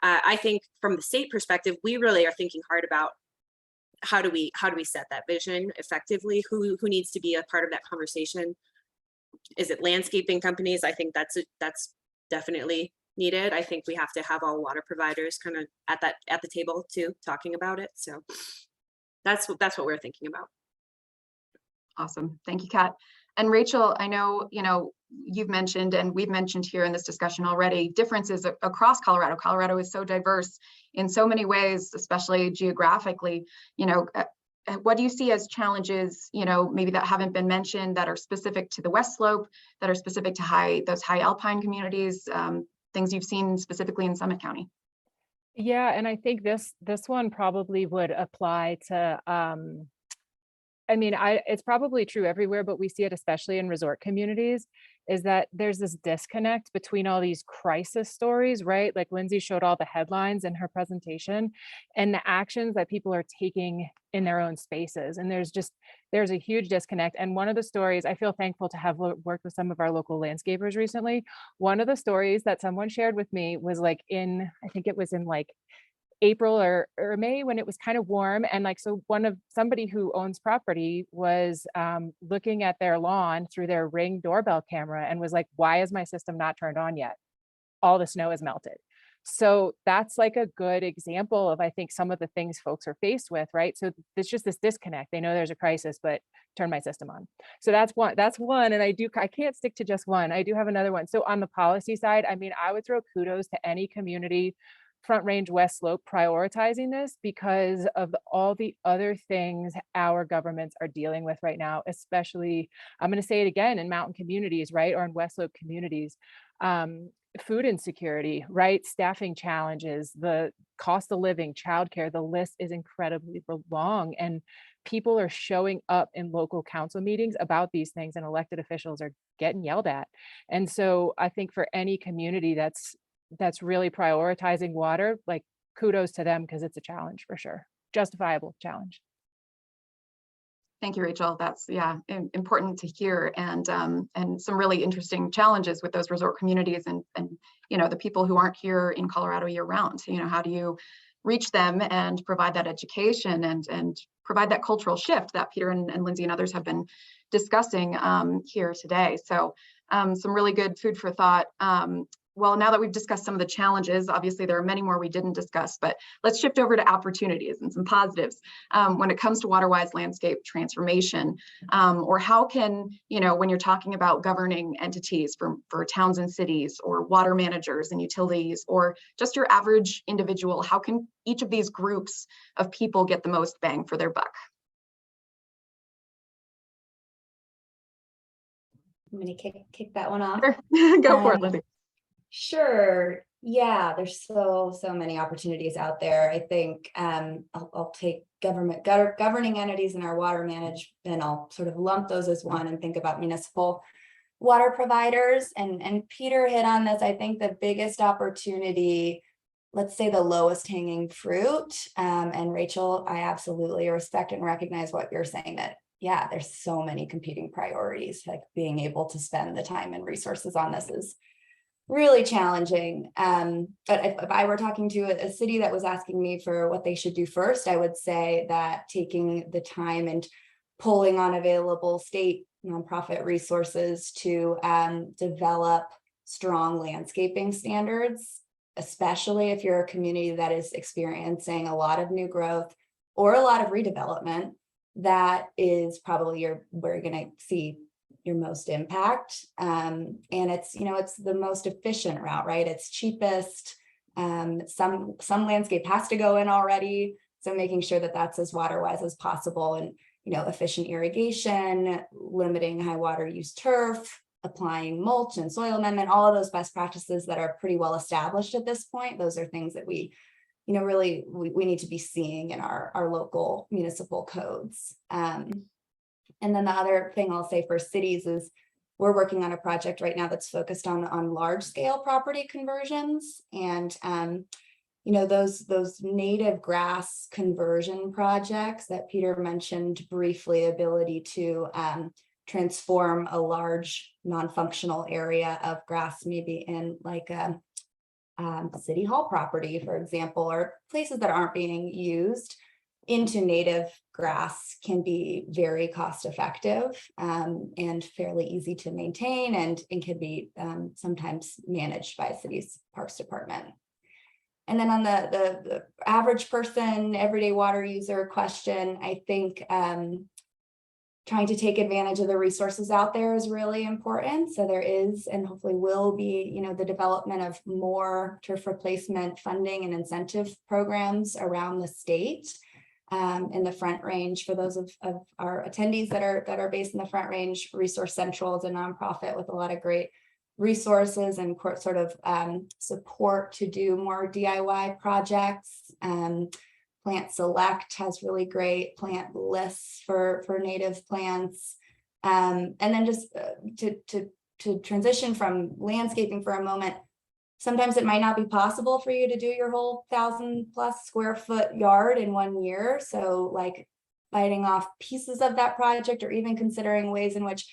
I think from the state perspective, we really are thinking hard about how do we set that vision effectively? Who needs to be a part of that conversation? Is it landscaping companies? I think that's definitely needed. I think we have to have all water providers kind of at the table too, talking about it. So that's what we're thinking about. Awesome. Thank you, Kat. And Rachel, I know, you've mentioned, and we've mentioned here in this discussion already, differences across Colorado. Colorado is so diverse in so many ways, especially geographically. What do you see as challenges, maybe that haven't been mentioned, that are specific to the West Slope, that are specific to those high alpine communities, things you've seen specifically in Summit County? Yeah, and I think this one probably would apply to it's probably true everywhere, but we see it especially in resort communities, is that there's this disconnect between all these crisis stories, right? Like Lindsay showed all the headlines in her presentation, and the actions that people are taking in their own spaces. And there's a huge disconnect. And one of the stories, I feel thankful to have worked with some of our local landscapers recently. One of the stories that someone shared with me was I think it was in April or May, when it was kind of warm. And so somebody who owns property was looking at their lawn through their Ring doorbell camera and was like, why is my system not turned on yet? All the snow is melted. So that's a good example of, I think, some of the things folks are faced with, right? So there's just this disconnect. They know there's a crisis, but turn my system on. So that's one. And I can't stick to just one. I do have another one. So on the policy side, I would throw kudos to any community, Front Range, West Slope, prioritizing this because of all the other things our governments are dealing with right now, especially, I'm going to say it again, in mountain communities, right? Or in West Slope communities, food insecurity, right? Staffing challenges, the cost of living, childcare, the list is incredibly long. And people are showing up in local council meetings about these things, and elected officials are getting yelled at. And so I think for any community that's really prioritizing water, kudos to them, because it's a challenge for sure. Justifiable challenge. Thank you, Rachel. That's important to hear, and some really interesting challenges with those resort communities and the people who aren't here in Colorado year round. How do you reach them and provide that education and provide that cultural shift that Peter and Lindsay and others have been discussing here today. So some really good food for thought. Well, now that we've discussed some of the challenges, obviously there are many more we didn't discuss, but let's shift over to opportunities and some positives when it comes to water-wise landscape transformation, or how can, when you're talking about governing entities for towns and cities, or water managers and utilities, or just your average individual, how can each of these groups of people get the most bang for their buck? I'm going to kick that one off. Sure. Go for it, Lindsay. Sure. Yeah, there's so many opportunities out there. I think I'll take governing entities in our water management. I'll sort of lump those as one and think about municipal water providers. And Peter hit on this. I think the biggest opportunity, let's say the lowest hanging fruit. And Rachel, I absolutely respect and recognize what you're saying, that there's so many competing priorities. Being able to spend the time and resources on this is really challenging. But if I were talking to a city that was asking me for what they should do first, I would say that taking the time and pulling on available state nonprofit resources to develop strong landscaping standards, especially if you're a community that is experiencing a lot of new growth or a lot of redevelopment, that is probably where you're going to see your most impact. And it's the most efficient route, right? It's cheapest. Some landscape has to go in already. So making sure that that's as water wise as possible, and efficient irrigation, limiting high water use turf, applying mulch and soil amendment, all of those best practices that are pretty well established at this point. Those are things that we need to be seeing in our local municipal codes. And then the other thing I'll say for cities is we're working on a project right now that's focused on large scale property conversions, and those native grass conversion projects that Peter mentioned briefly, ability to transform a large non-functional area of grass, maybe in a city hall property, for example, or places that aren't being used. into native grass can be very cost effective and fairly easy to maintain, and can be sometimes managed by a city's parks department. And then on the average person, everyday water user question, I think trying to take advantage of the resources out there is really important. So there is, and hopefully will be, you know, the development of more turf replacement funding and incentive programs around the state. In the Front Range, for those of our attendees that are based in the Front Range, Resource Central is a nonprofit with a lot of great resources and sort of support to do more DIY projects. Plant Select has really great plant lists for native plants. And then just to transition from landscaping for a moment, sometimes it might not be possible for you to do your whole 1,000+ square foot yard in 1 year. So like biting off pieces of that project, or even considering ways in which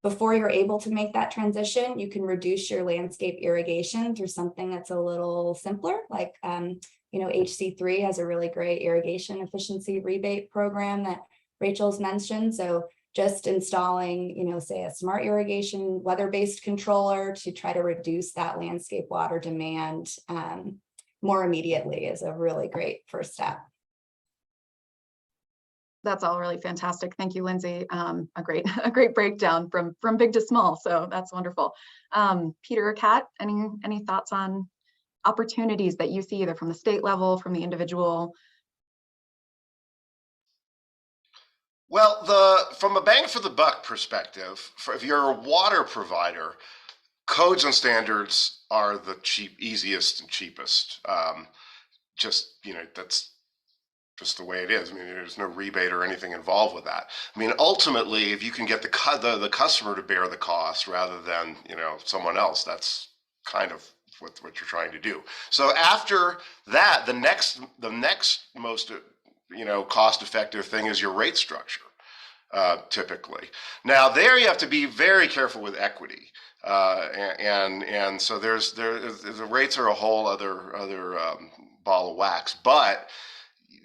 before you're able to make that transition, you can reduce your landscape irrigation through something that's a little simpler, like you know, HC3 has a really great irrigation efficiency rebate program that Rachel's mentioned. So just installing, you know, say a smart irrigation weather-based controller to try to reduce that landscape water demand more immediately is a really great first step. That's all really fantastic. Thank you, Lindsay. A great breakdown from big to small. So that's wonderful. Peter or Kat, any thoughts on opportunities that you see either from the state level, from the individual? Well, from a bang for the buck perspective, if you're a water provider, codes and standards are the easiest and cheapest. Just, you know, that's just the way it is. I mean, there's no rebate or anything involved with that. I mean, ultimately, if you can get the customer to bear the cost rather than, you know, someone else, that's kind of what you're trying to do. So after that, the next most, you know, cost-effective thing is your rate structure, typically. Now there you have to be very careful with equity, and so the rates are a whole other ball of wax, but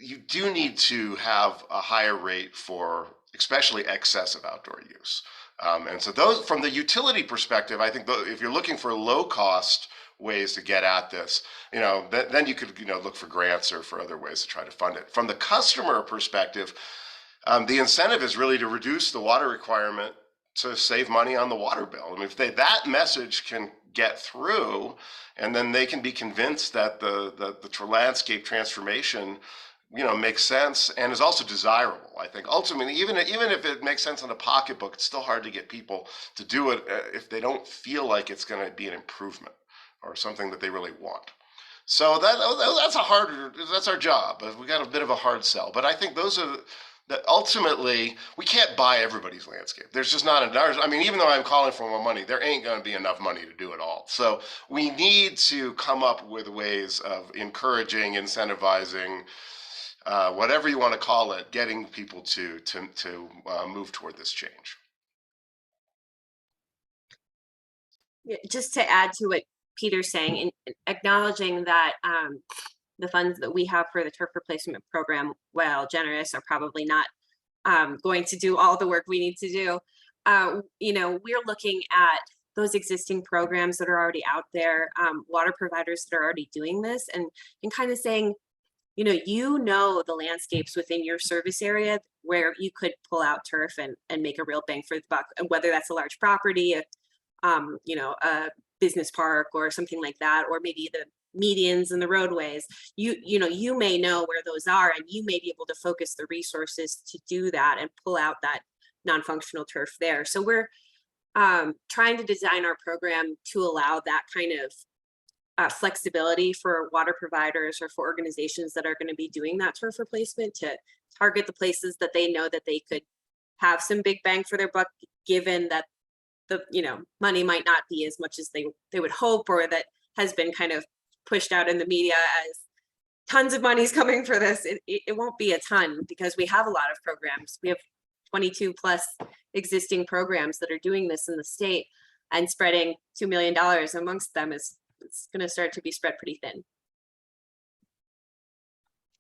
you do need to have a higher rate for especially excessive outdoor use. And so those, from the utility perspective, I think if you're looking for low cost ways to get at this, you know, then you could, you know, look for grants or for other ways to try to fund it. From the customer perspective, the incentive is really to reduce the water requirement to save money on the water bill. I mean, if that message can get through, and then they can be convinced that the landscape transformation, you know, makes sense and is also desirable. I think ultimately, even if it makes sense in a pocketbook, it's still hard to get people to do it if they don't feel like it's going to be an improvement or something that they really want. So that's our job. We got a bit of a hard sell, but I think those are that ultimately we can't buy everybody's landscape. There's just not enough. I mean, even though I'm calling for more money, there ain't going to be enough money to do it all. So we need to come up with ways of encouraging, incentivizing, whatever you want to call it, getting people to move toward this change. Yeah, just to add to what Peter's saying, and acknowledging that the funds that we have for the turf replacement program, while generous, are probably not going to do all the work we need to do. You know, we're looking at those existing programs that are already out there, water providers that are already doing this, and kind of saying, you know the landscapes within your service area where you could pull out turf and make a real bang for the buck, and whether that's a large property, you know, a business park or something like that, or maybe the medians and the roadways. You may know where those are, and you may be able to focus the resources to do that and pull out that non-functional turf there. So we're trying to design our program to allow that kind of flexibility for water providers or for organizations that are going to be doing that turf replacement, to target the places that they know that they could have some big bang for their buck, given that the money might not be as much as they would hope, or that has been kind of pushed out in the media as tons of money's coming for this. It won't be a ton, because we have a lot of programs. We have 22 plus existing programs that are doing this in the state, and spreading $2 million amongst them it's going to start to be spread pretty thin.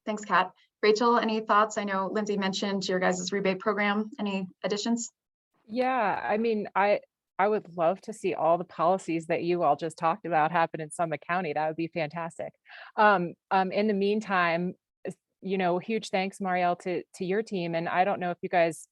Thanks, Kat. Rachel, any thoughts? I know Lindsay mentioned your guys' rebate program. Any additions? Yeah, I mean, I would love to see all the policies that you all just talked about happen in Summit County. That would be fantastic. In the meantime, huge thanks, Marielle, to your team. And I don't know if you guys,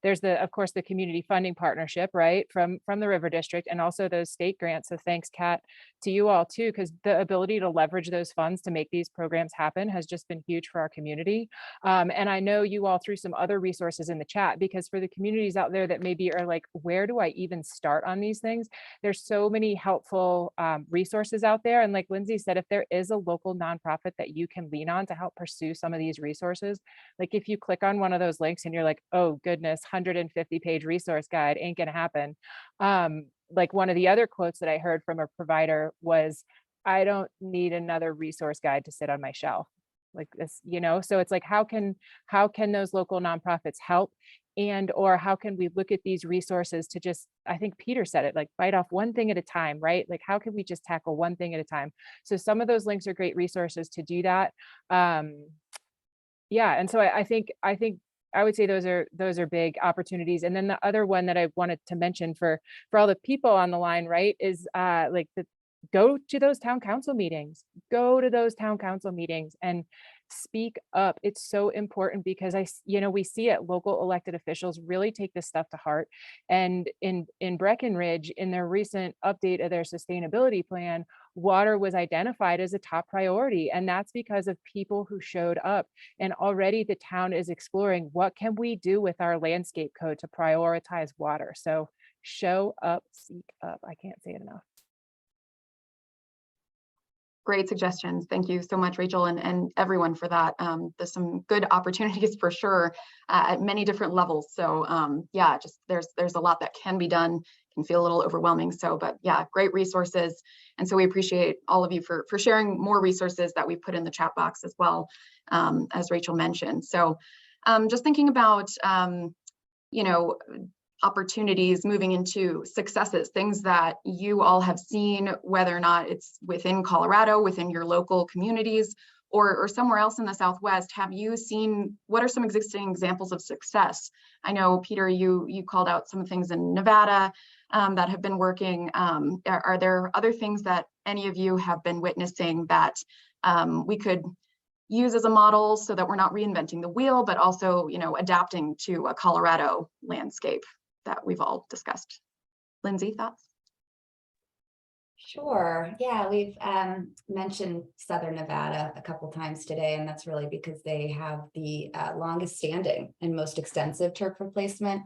there's of course, the community funding partnership, right, from the River District, and also those state grants. So thanks, Kat, to you all too, because the ability to leverage those funds to make these programs happen has just been huge for our community. And I know you all threw some other resources in the chat, because for the communities out there that maybe are like, where do I even start on these things? There's so many helpful resources out there. And like Lindsay said, if there is a local nonprofit that you can lean on to help pursue some of these resources, like if you click on one of those links and you're like, oh goodness, 150-page resource guide ain't gonna happen. Like one of the other quotes that I heard from a provider was, I don't need another resource guide to sit on my shelf. Like this, so it's like, how can those local nonprofits help? And or how can we look at these resources to just, I think Peter said it, like bite off one thing at a time, right? Like how can we just tackle one thing at a time? So some of those links are great resources to do that. Yeah, and so I think I would say those are big opportunities. And then the other one that I wanted to mention for all the people on the line, right, is go to those town council meetings, and speak up. It's so important, because we see it, local elected officials really take this stuff to heart. And in Breckenridge, in their recent update of their sustainability plan, water was identified as a top priority. And that's because of people who showed up. And already the town is exploring, what can we do with our landscape code to prioritize water? So show up, speak up. I can't say it enough. Great suggestions. Thank you so much, Rachel, and everyone for that. There's some good opportunities for sure at many different levels. So yeah, just there's a lot that can be done. Can feel a little overwhelming. So, but yeah, great resources. And so we appreciate all of you for sharing more resources that we put in the chat box as well, as Rachel mentioned. So just thinking about, opportunities moving into successes, things that you all have seen, whether or not it's within Colorado, within your local communities, or somewhere else in the Southwest. Have you seen, what are some existing examples of success? I know, Peter, you called out some things in Nevada that have been working. Are there other things that any of you have been witnessing that we could use as a model, so that we're not reinventing the wheel, but also, adapting to a Colorado landscape that we've all discussed? Lindsay, thoughts? Sure. Yeah, we've mentioned Southern Nevada a couple times today, and that's really because they have the longest standing and most extensive turf replacement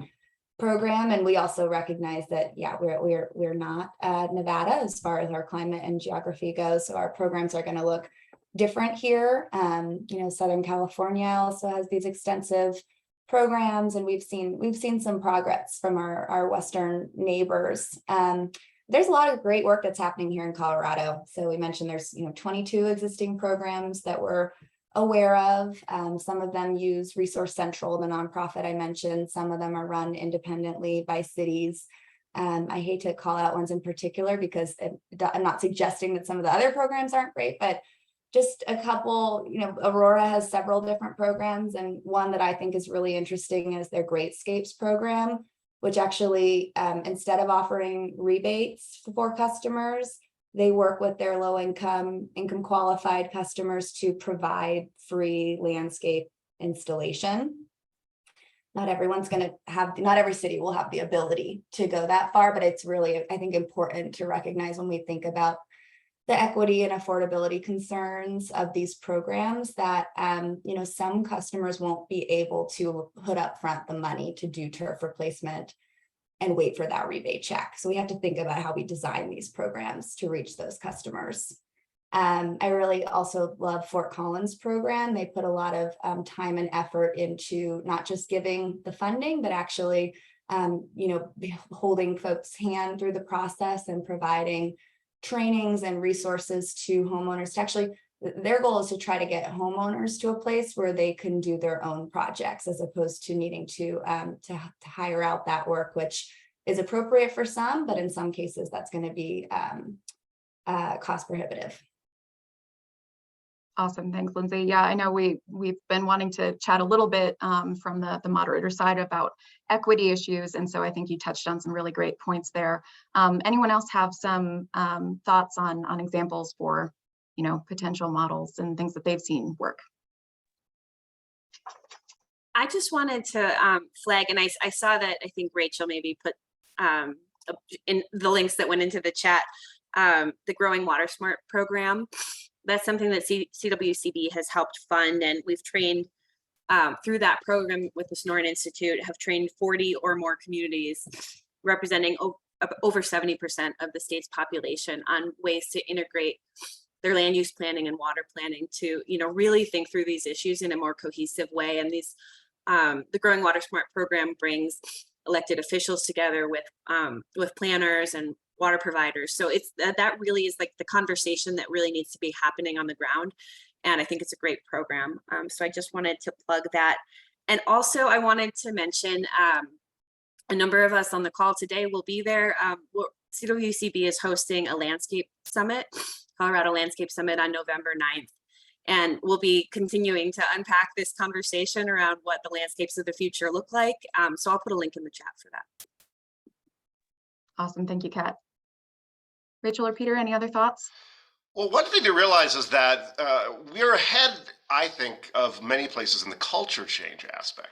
program. And we also recognize that, yeah, we're not Nevada as far as our climate and geography goes. So our programs are going to look different here. Southern California also has these extensive programs, and we've seen some progress from our Western neighbors. There's a lot of great work that's happening here in Colorado. So we mentioned there's 22 existing programs that we're aware of. Some of them use Resource Central, the nonprofit I mentioned. Some of them are run independently by cities. I hate to call out ones in particular, because I'm not suggesting that some of the other programs aren't great, but just a couple. Aurora has several different programs, and one that I think is really interesting is their Greatscapes program, which actually, instead of offering rebates for customers, they work with their low-income qualified customers to provide free landscape installation. Not every city will have the ability to go that far, but it's really, I think, important to recognize when we think about the equity and affordability concerns of these programs that, some customers won't be able to put up front the money to do turf replacement and wait for that rebate check. So we have to think about how we design these programs to reach those customers. I really also love Fort Collins program. They put a lot of time and effort into not just giving the funding, but actually, holding folks' hand through the process and providing trainings and resources to homeowners. To actually, their goal is to try to get homeowners to a place where they can do their own projects, as opposed to needing to hire out that work, which is appropriate for some, but in some cases that's going to be cost prohibitive. Awesome. Thanks, Lindsay. Yeah, I know we've been wanting to chat a little bit from the moderator side about equity issues. And so I think you touched on some really great points there. Anyone else have some thoughts on examples for, potential models and things that they've seen work? I just wanted to flag, and I saw that I think Rachel maybe put in the links that went into the chat, the Growing Water Smart program. That's something that CWCB has helped fund, and we've trained through that program with the Sonoran Institute, have trained 40 or more communities representing over 70% of the state's population on ways to integrate their land use planning and water planning to, really think through these issues in a more cohesive way. And these, the Growing Water Smart program brings elected officials together with planners and water providers. So it's that really is like the conversation that really needs to be happening on the ground. And I think it's a great program. So I just wanted to plug that. And also I wanted to mention a number of us on the call today will be there. CWCB is hosting a landscape summit, Colorado Landscape Summit on November 9th. And we'll be continuing to unpack this conversation around what the landscapes of the future look like. So I'll put a link in the chat for that. Awesome. Thank you, Kat. Rachel or Peter, any other thoughts? Well, one thing to realize is that we're ahead, I think, of many places in the culture change aspect.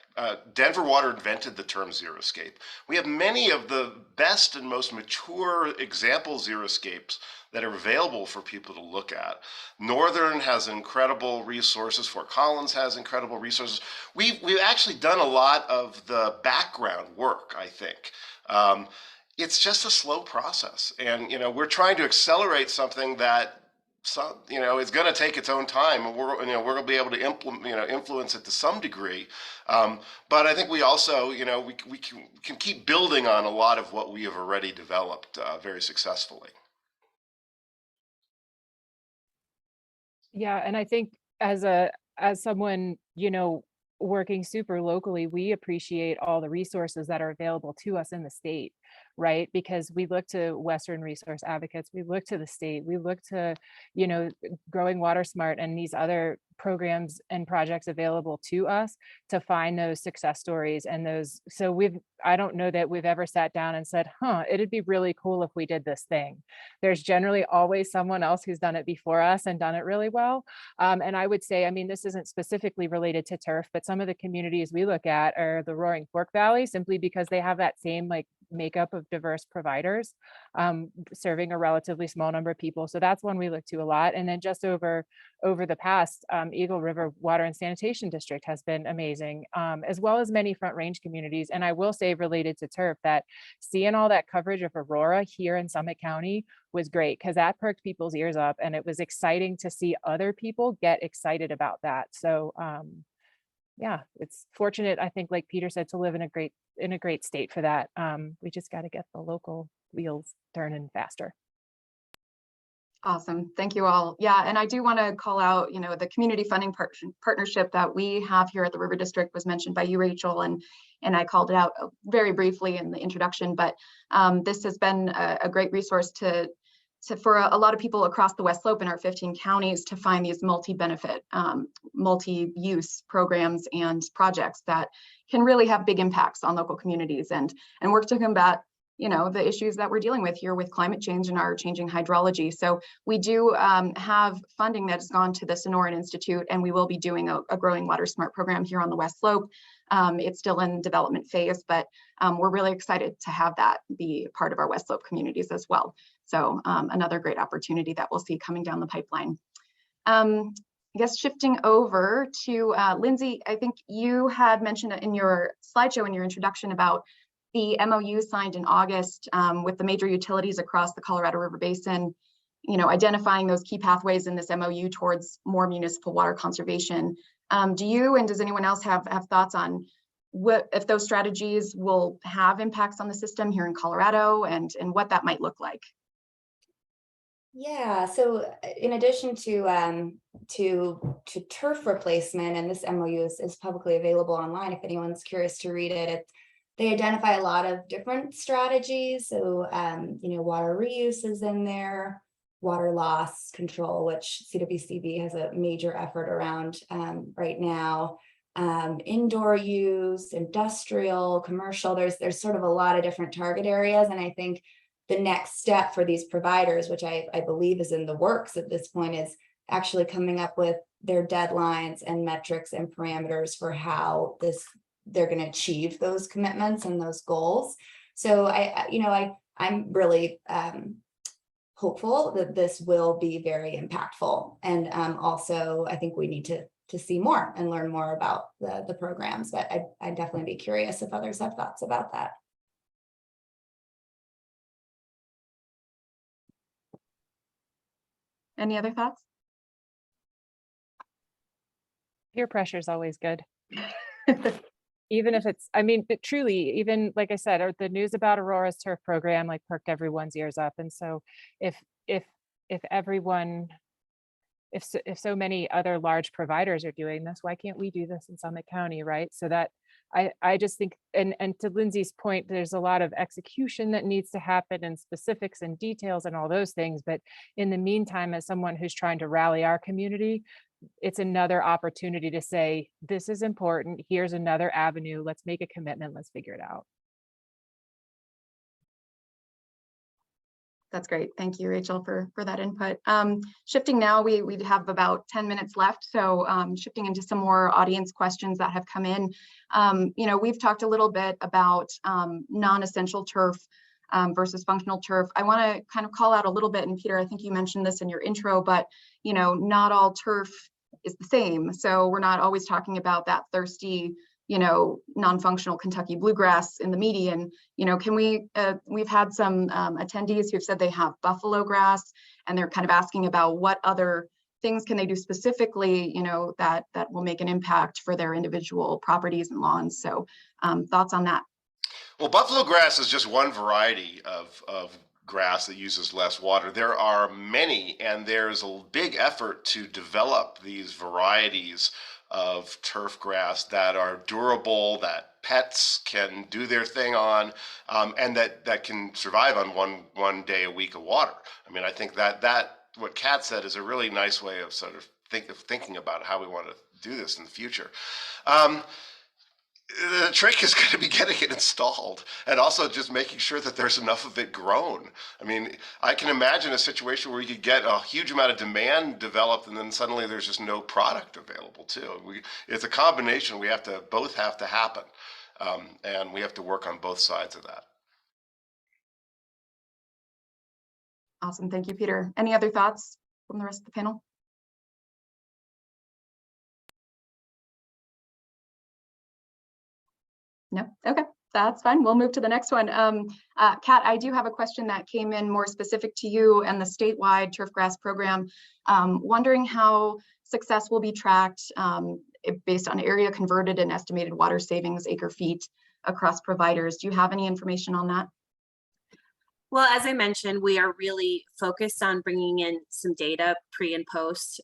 Denver Water invented the term xeriscape. We have many of the best and most mature example xeriscapes that are available for people to look at. Northern has incredible resources. Fort Collins has incredible resources. We've actually done a lot of the background work, I think. It's just a slow process, and we're trying to accelerate something that it's going to take its own time, and we're going to be able to influence it to some degree. But I think we also we can keep building on a lot of what we have already developed very successfully. Yeah, and I think as someone working super locally, we appreciate all the resources that are available to us in the state, right? Because we look to Western resource advocates, we look to the state, we look to, Growing Water Smart and these other programs and projects available to us to find those success stories and those. So I don't know that we've ever sat down and said, it'd be really cool if we did this thing. There's generally always someone else who's done it before us and done it really well. And I would say, this isn't specifically related to turf, but some of the communities we look at are the Roaring Fork Valley, simply because they have that same makeup of diverse providers serving a relatively small number of people. So that's one we look to a lot. And then just over the past, Eagle River Water and Sanitation District has been amazing, as well as many Front Range communities. And I will say, related to turf, that seeing all that coverage of Aurora here in Summit County was great, because that perked people's ears up, and it was exciting to see other people get excited about that. So yeah, it's fortunate, I think, like Peter said, to live in a great state for that. We just got to get the local wheels turning faster. Awesome. Thank you all. Yeah, and I do want to call out, the community funding partnership that we have here at the River District was mentioned by you, Rachel, and I called it out very briefly in the introduction, but this has been a great resource for a lot of people across the West Slope in our 15 counties to find these multi-benefit, multi-use programs and projects that can really have big impacts on local communities and work to combat the issues that we're dealing with here with climate change and our changing hydrology. So we do have funding that has gone to the Sonoran Institute, and we will be doing a Growing Water Smart program here on the West Slope. It's still in development phase, but we're really excited to have that be part of our West Slope communities as well. So another great opportunity that we'll see coming down the pipeline. I guess shifting over to Lindsay, I think you had mentioned in your slideshow in your introduction about the MOU signed in August with the major utilities across the Colorado River Basin, identifying those key pathways in this MOU towards more municipal water conservation. Do you and does anyone else have thoughts on if those strategies will have impacts on the system here in Colorado and what that might look like? Yeah, so in addition to turf replacement, and this MOU is publicly available online if anyone's curious to read it, they identify a lot of different strategies. So, water reuse is in there, water loss control, which CWCB has a major effort around right now. Indoor use, industrial, commercial, there's sort of a lot of different target areas. And I think the next step for these providers, which I believe is in the works at this point, is actually coming up with their deadlines and metrics and parameters for how they're going to achieve those commitments and those goals. So I'm really hopeful that this will be very impactful. And also, I think we need to see more and learn more about the programs, but I'd definitely be curious if others have thoughts about that. Any other thoughts? Peer pressure is always good. Even if it's, I mean, but truly, even like I said, or the news about Aurora's turf program like perked everyone's ears up. And so if everyone, if so many other large providers are doing this, why can't we do this in Summit County, right? So that I just think, and to Lindsay's point, there's a lot of execution that needs to happen and specifics and details and all those things. But in the meantime, as someone who's trying to rally our community, it's another opportunity to say, this is important. Here's another avenue. Let's make a commitment. Let's figure it out. That's great. Thank you, Rachel, for that input. Shifting now, we have about 10 minutes left. So shifting into some more audience questions that have come in. We've talked a little bit about non-essential turf versus functional turf. I want to kind of call out a little bit, and Peter, I think you mentioned this in your intro, but not all turf is the same. So we're not always talking about that thirsty, non-functional Kentucky bluegrass in the median. Can we've had some attendees who've said they have buffalo grass, and they're kind of asking about what other things can they do specifically, that will make an impact for their individual properties and lawns. So thoughts on that? Well, buffalo grass is just one variety of grass that uses less water. There are many, and there's a big effort to develop these varieties of turf grass that are durable, that pets can do their thing on, and that can survive on one day a week of water. I mean, I think that what Kat said is a really nice way of sort of thinking about how we want to do this in the future. The trick is going to be getting it installed and also just making sure that there's enough of it grown. I mean, I can imagine a situation where you could get a huge amount of demand developed and then suddenly there's just no product available too. It's a combination. Both have to happen. And we have to work on both sides of that. Awesome. Thank you, Peter. Any other thoughts from the rest of the panel? No? Okay, that's fine. We'll move to the next one. Kat, I do have a question that came in more specific to you and the statewide turfgrass program. Wondering how success will be tracked based on area converted and estimated water savings acre feet across providers. Do you have any information on that? Well, as I mentioned, we are really focused on bringing in some data pre and post.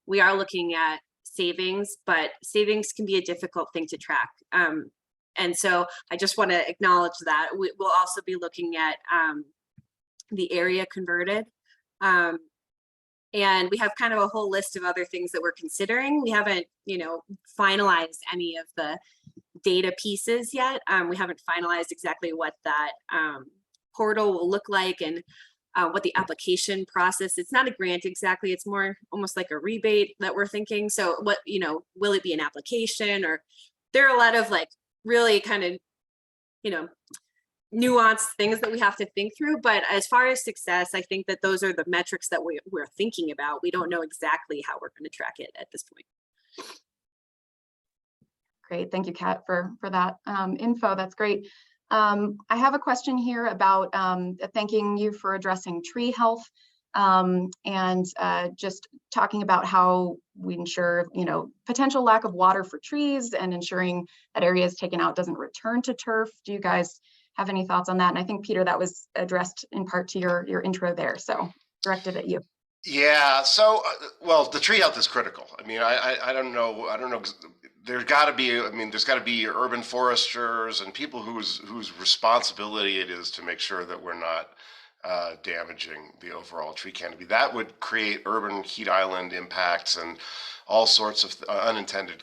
We are looking at savings, but savings can be a difficult thing to track. And so I just want to acknowledge that. We'll also be looking at the area converted. And we have kind of a whole list of other things that we're considering. We haven't, finalized any of the data pieces yet. We haven't finalized exactly what that portal will look like and what the application process. It's not a grant exactly. It's more almost like a rebate that we're thinking. So what, will it be an application, or there are a lot of like really kind of, nuanced things that we have to think through. But as far as success, I think that those are the metrics that we're thinking about. We don't know exactly how we're going to track it at this point. Great. Thank you, Kat, for that info. That's great. I have a question here about thanking you for addressing tree health and just talking about how we ensure, potential lack of water for trees and ensuring that areas taken out doesn't return to turf. Do you guys have any thoughts on that? And I think, Peter, that was addressed in part to your intro there, so directed at you. Yeah. So, well, the tree health is critical. I mean, I don't know. There's got to be urban foresters and people whose responsibility it is to make sure that we're not damaging the overall tree canopy. That would create urban heat island impacts and all sorts of unintended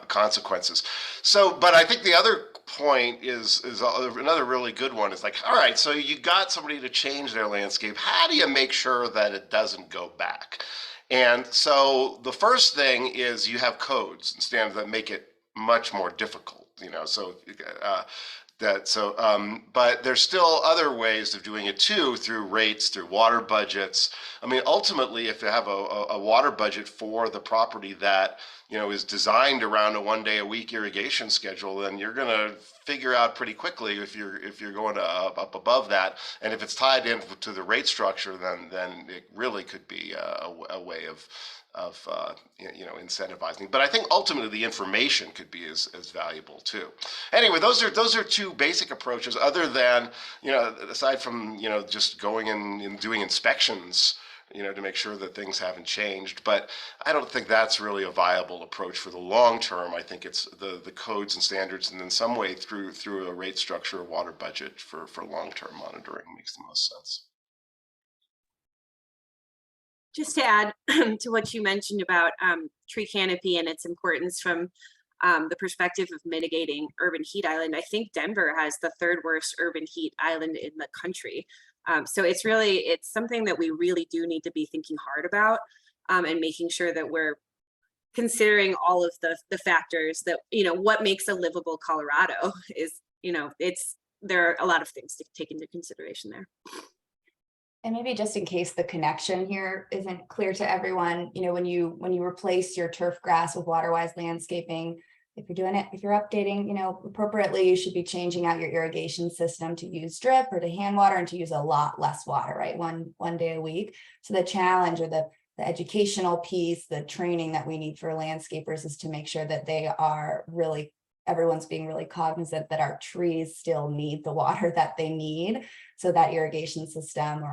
consequences. So, but I think the other point is another really good one. Is like, all right, so you got somebody to change their landscape. How do you make sure that it doesn't go back? And so the first thing is you have codes and standards that make it much more difficult. So but there's still other ways of doing it too, through rates, through water budgets. I mean, ultimately, if you have a water budget for the property that is designed around a 1 day a week irrigation schedule, then you're going to figure out pretty quickly if you're going up above that, and if it's tied into the rate structure, then it really could be a way of incentivizing. But I think ultimately the information could be as valuable too. Anyway, those are two basic approaches, other than aside from just going and doing inspections to make sure that things haven't changed. But I don't think that's really a viable approach for the long term. I think it's the codes and standards, and in some way through a rate structure, a water budget for long term monitoring makes the most sense. Just to add to what you mentioned about tree canopy and its importance from the perspective of mitigating urban heat island, I think Denver has the 3rd worst urban heat island in the country. So it's something that we really do need to be thinking hard about, and making sure that we're considering all of the factors that, what makes a livable Colorado is, there are a lot of things to take into consideration there. And maybe just in case the connection here isn't clear to everyone, when you replace your turf grass with water-wise landscaping, if you're updating, appropriately, you should be changing out your irrigation system to use drip or to hand water, and to use a lot less water, right? One day a week. So the challenge, or the educational piece, the training that we need for landscapers, is to make sure that everyone's being really cognizant that our trees still need the water that they need. So that irrigation system,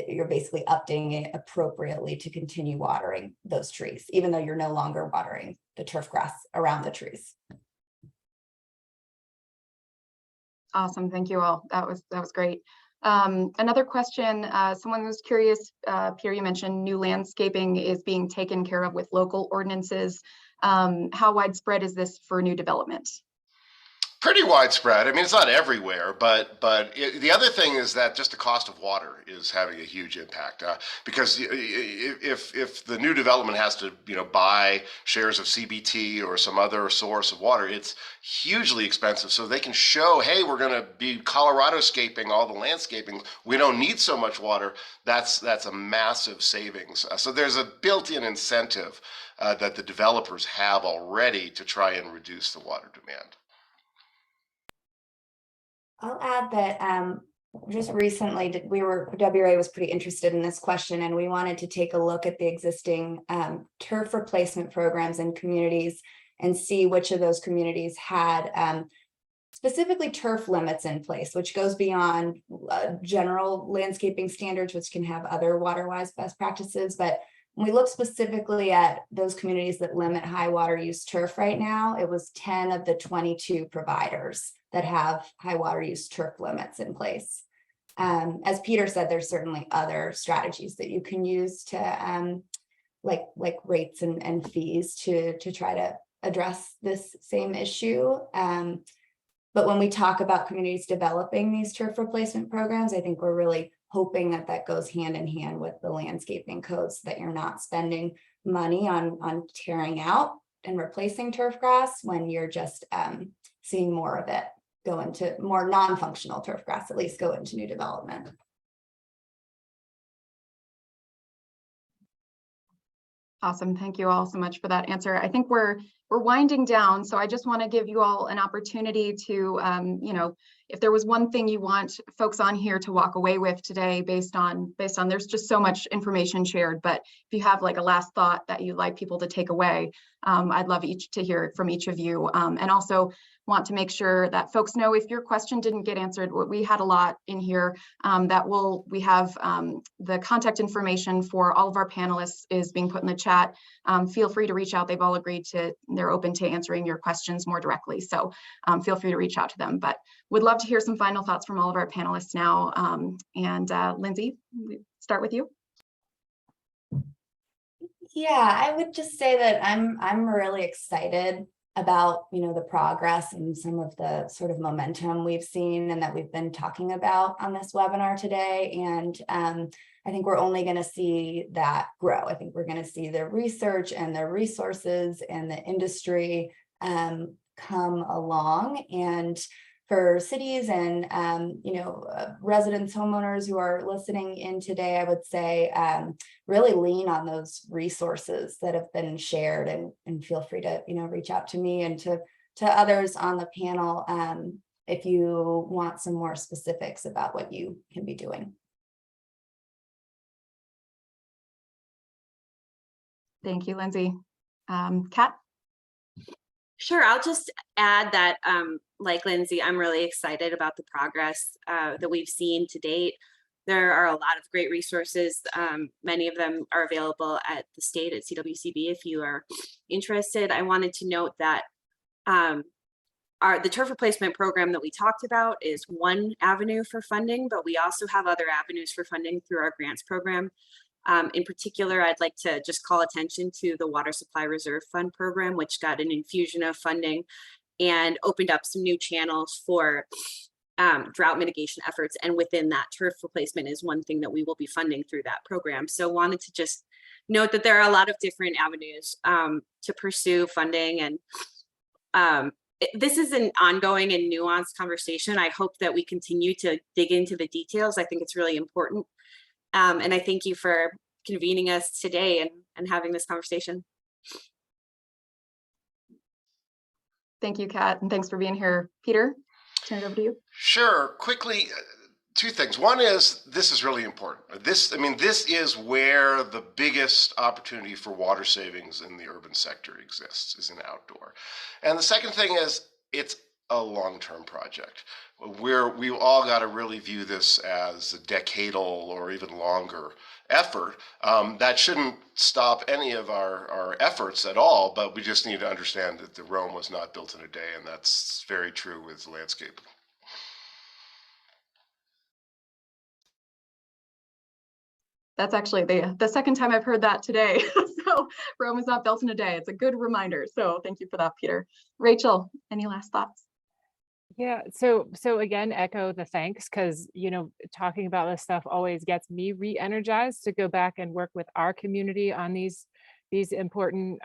you're basically updating it appropriately to continue watering those trees, even though you're no longer watering the turf grass around the trees. Awesome, thank you all. That was great. Another question, someone was curious, Pierre, you mentioned new landscaping is being taken care of with local ordinances. How widespread is this for new development? Pretty widespread. I mean, it's not everywhere, but the other thing is that just the cost of water is having a huge impact, because if the new development has to buy shares of CBT or some other source of water, it's hugely expensive. So they can show, hey, we're going to be Colorado-scaping all the landscaping. We don't need so much water. That's a massive savings. So there's a built-in incentive that the developers have already to try and reduce the water demand. I'll add that just recently WRA was pretty interested in this question, and we wanted to take a look at the existing turf replacement programs in communities and see which of those communities had specifically turf limits in place, which goes beyond general landscaping standards, which can have other water-wise best practices. But when we look specifically at those communities that limit high water use turf right now, it was 10 of the 22 providers that have high water use turf limits in place. As Peter said, there's certainly other strategies that you can use to like rates and fees to try to address this same issue. But when we talk about communities developing these turf replacement programs, I think we're really hoping that goes hand in hand with the landscaping codes, so that you're not spending money on tearing out and replacing turf grass when you're just seeing more of it go into more non-functional turf grass, at least go into new development. Awesome. Thank you all so much for that answer. I think we're winding down, so I just want to give you all an opportunity to, if there was one thing you want folks on here to walk away with today, based on there's just so much information shared, but if you have like a last thought that you'd like people to take away, I'd love to hear from each of you, and also want to make sure that folks know if your question didn't get answered. We had a lot in here we have the contact information for all of our panelists is being put in the chat. Feel free to reach out. They've all agreed to they're open to answering your questions more directly. So feel free to reach out to them, but would love to hear some final thoughts from all of our panelists now. Lindsay, start with you. Yeah, I would just say that I'm really excited about, you know, the progress and some of the sort of momentum we've seen and that we've been talking about on this webinar today. And I think we're only going to see that grow. I think we're going to see the research and the resources and the industry come along. And for cities and residents, homeowners who are listening in today, I would say really lean on those resources that have been shared, and feel free to reach out to me and to others on the panel if you want some more specifics about what you can be doing. Thank you, Lindsay. Kat? Sure, I'll just add that, like Lindsay, I'm really excited about the progress that we've seen to date. There are a lot of great resources. Many of them are available at the state at CWCB if you are interested. I wanted to note that the turf replacement program that we talked about is one avenue for funding, but we also have other avenues for funding through our grants program. In particular, I'd like to just call attention to the Water Supply Reserve Fund program, which got an infusion of funding and opened up some new channels for drought mitigation efforts. And within that, turf replacement is one thing that we will be funding through that program. So wanted to just note that there are a lot of different avenues to pursue funding. And this is an ongoing and nuanced conversation. I hope that we continue to dig into the details. I think it's really important. And I thank you for convening us today and having this conversation. Thank you, Kat, and thanks for being here. Peter, turn it over to you. Sure. Quickly, two things. One is this is really important. This is where the biggest opportunity for water savings in the urban sector exists, is in outdoor. And the second thing is it's a long-term project. We've all got to really view this as a decadal or even longer effort. That shouldn't stop any of our efforts at all, but we just need to understand that the Rome was not built in a day, and that's very true with landscape. That's actually the second time I've heard that today. So Rome is not built in a day. It's a good reminder. So thank you for that, Peter. Rachel, any last thoughts? Yeah, so again, echo the thanks, because talking about this stuff always gets me re-energized to go back and work with our community on these important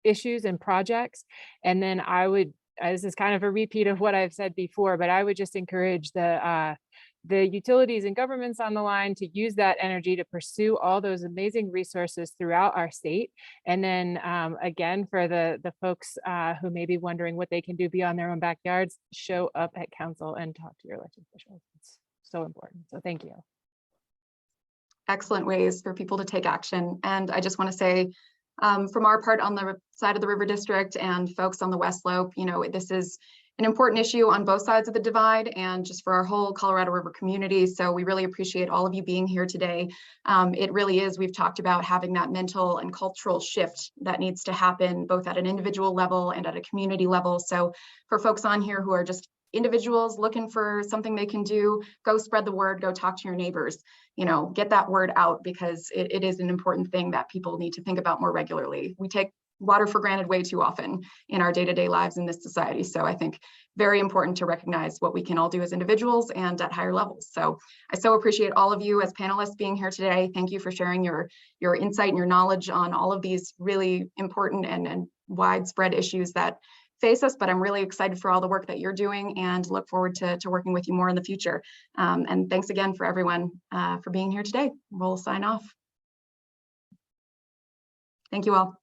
issues and projects. And then I would, this is kind of a repeat of what I've said before, but I would just encourage the utilities and governments on the line to use that energy to pursue all those amazing resources throughout our state. And then again, for the folks who may be wondering what they can do beyond their own backyards, show up at council and talk to your elected officials. It's so important. So thank you. Excellent ways for people to take action. And I just want to say, from our part on the side of the River District and folks on the West Slope, this is an important issue on both sides of the divide and just for our whole Colorado River community. So we really appreciate all of you being here today. It really is, we've talked about having that mental and cultural shift that needs to happen both at an individual level and at a community level. So for folks on here who are just individuals looking for something they can do, go spread the word, go talk to your neighbors, get that word out, because it is an important thing that people need to think about more regularly. We take water for granted way too often in our day-to-day lives in this society. So I think very important to recognize what we can all do as individuals and at higher levels. So I so appreciate all of you as panelists being here today. Thank you for sharing your insight and your knowledge on all of these really important and widespread issues that face us, but I'm really excited for all the work that you're doing and look forward to working with you more in the future. And thanks again for everyone for being here today. We'll sign off. Thank you all.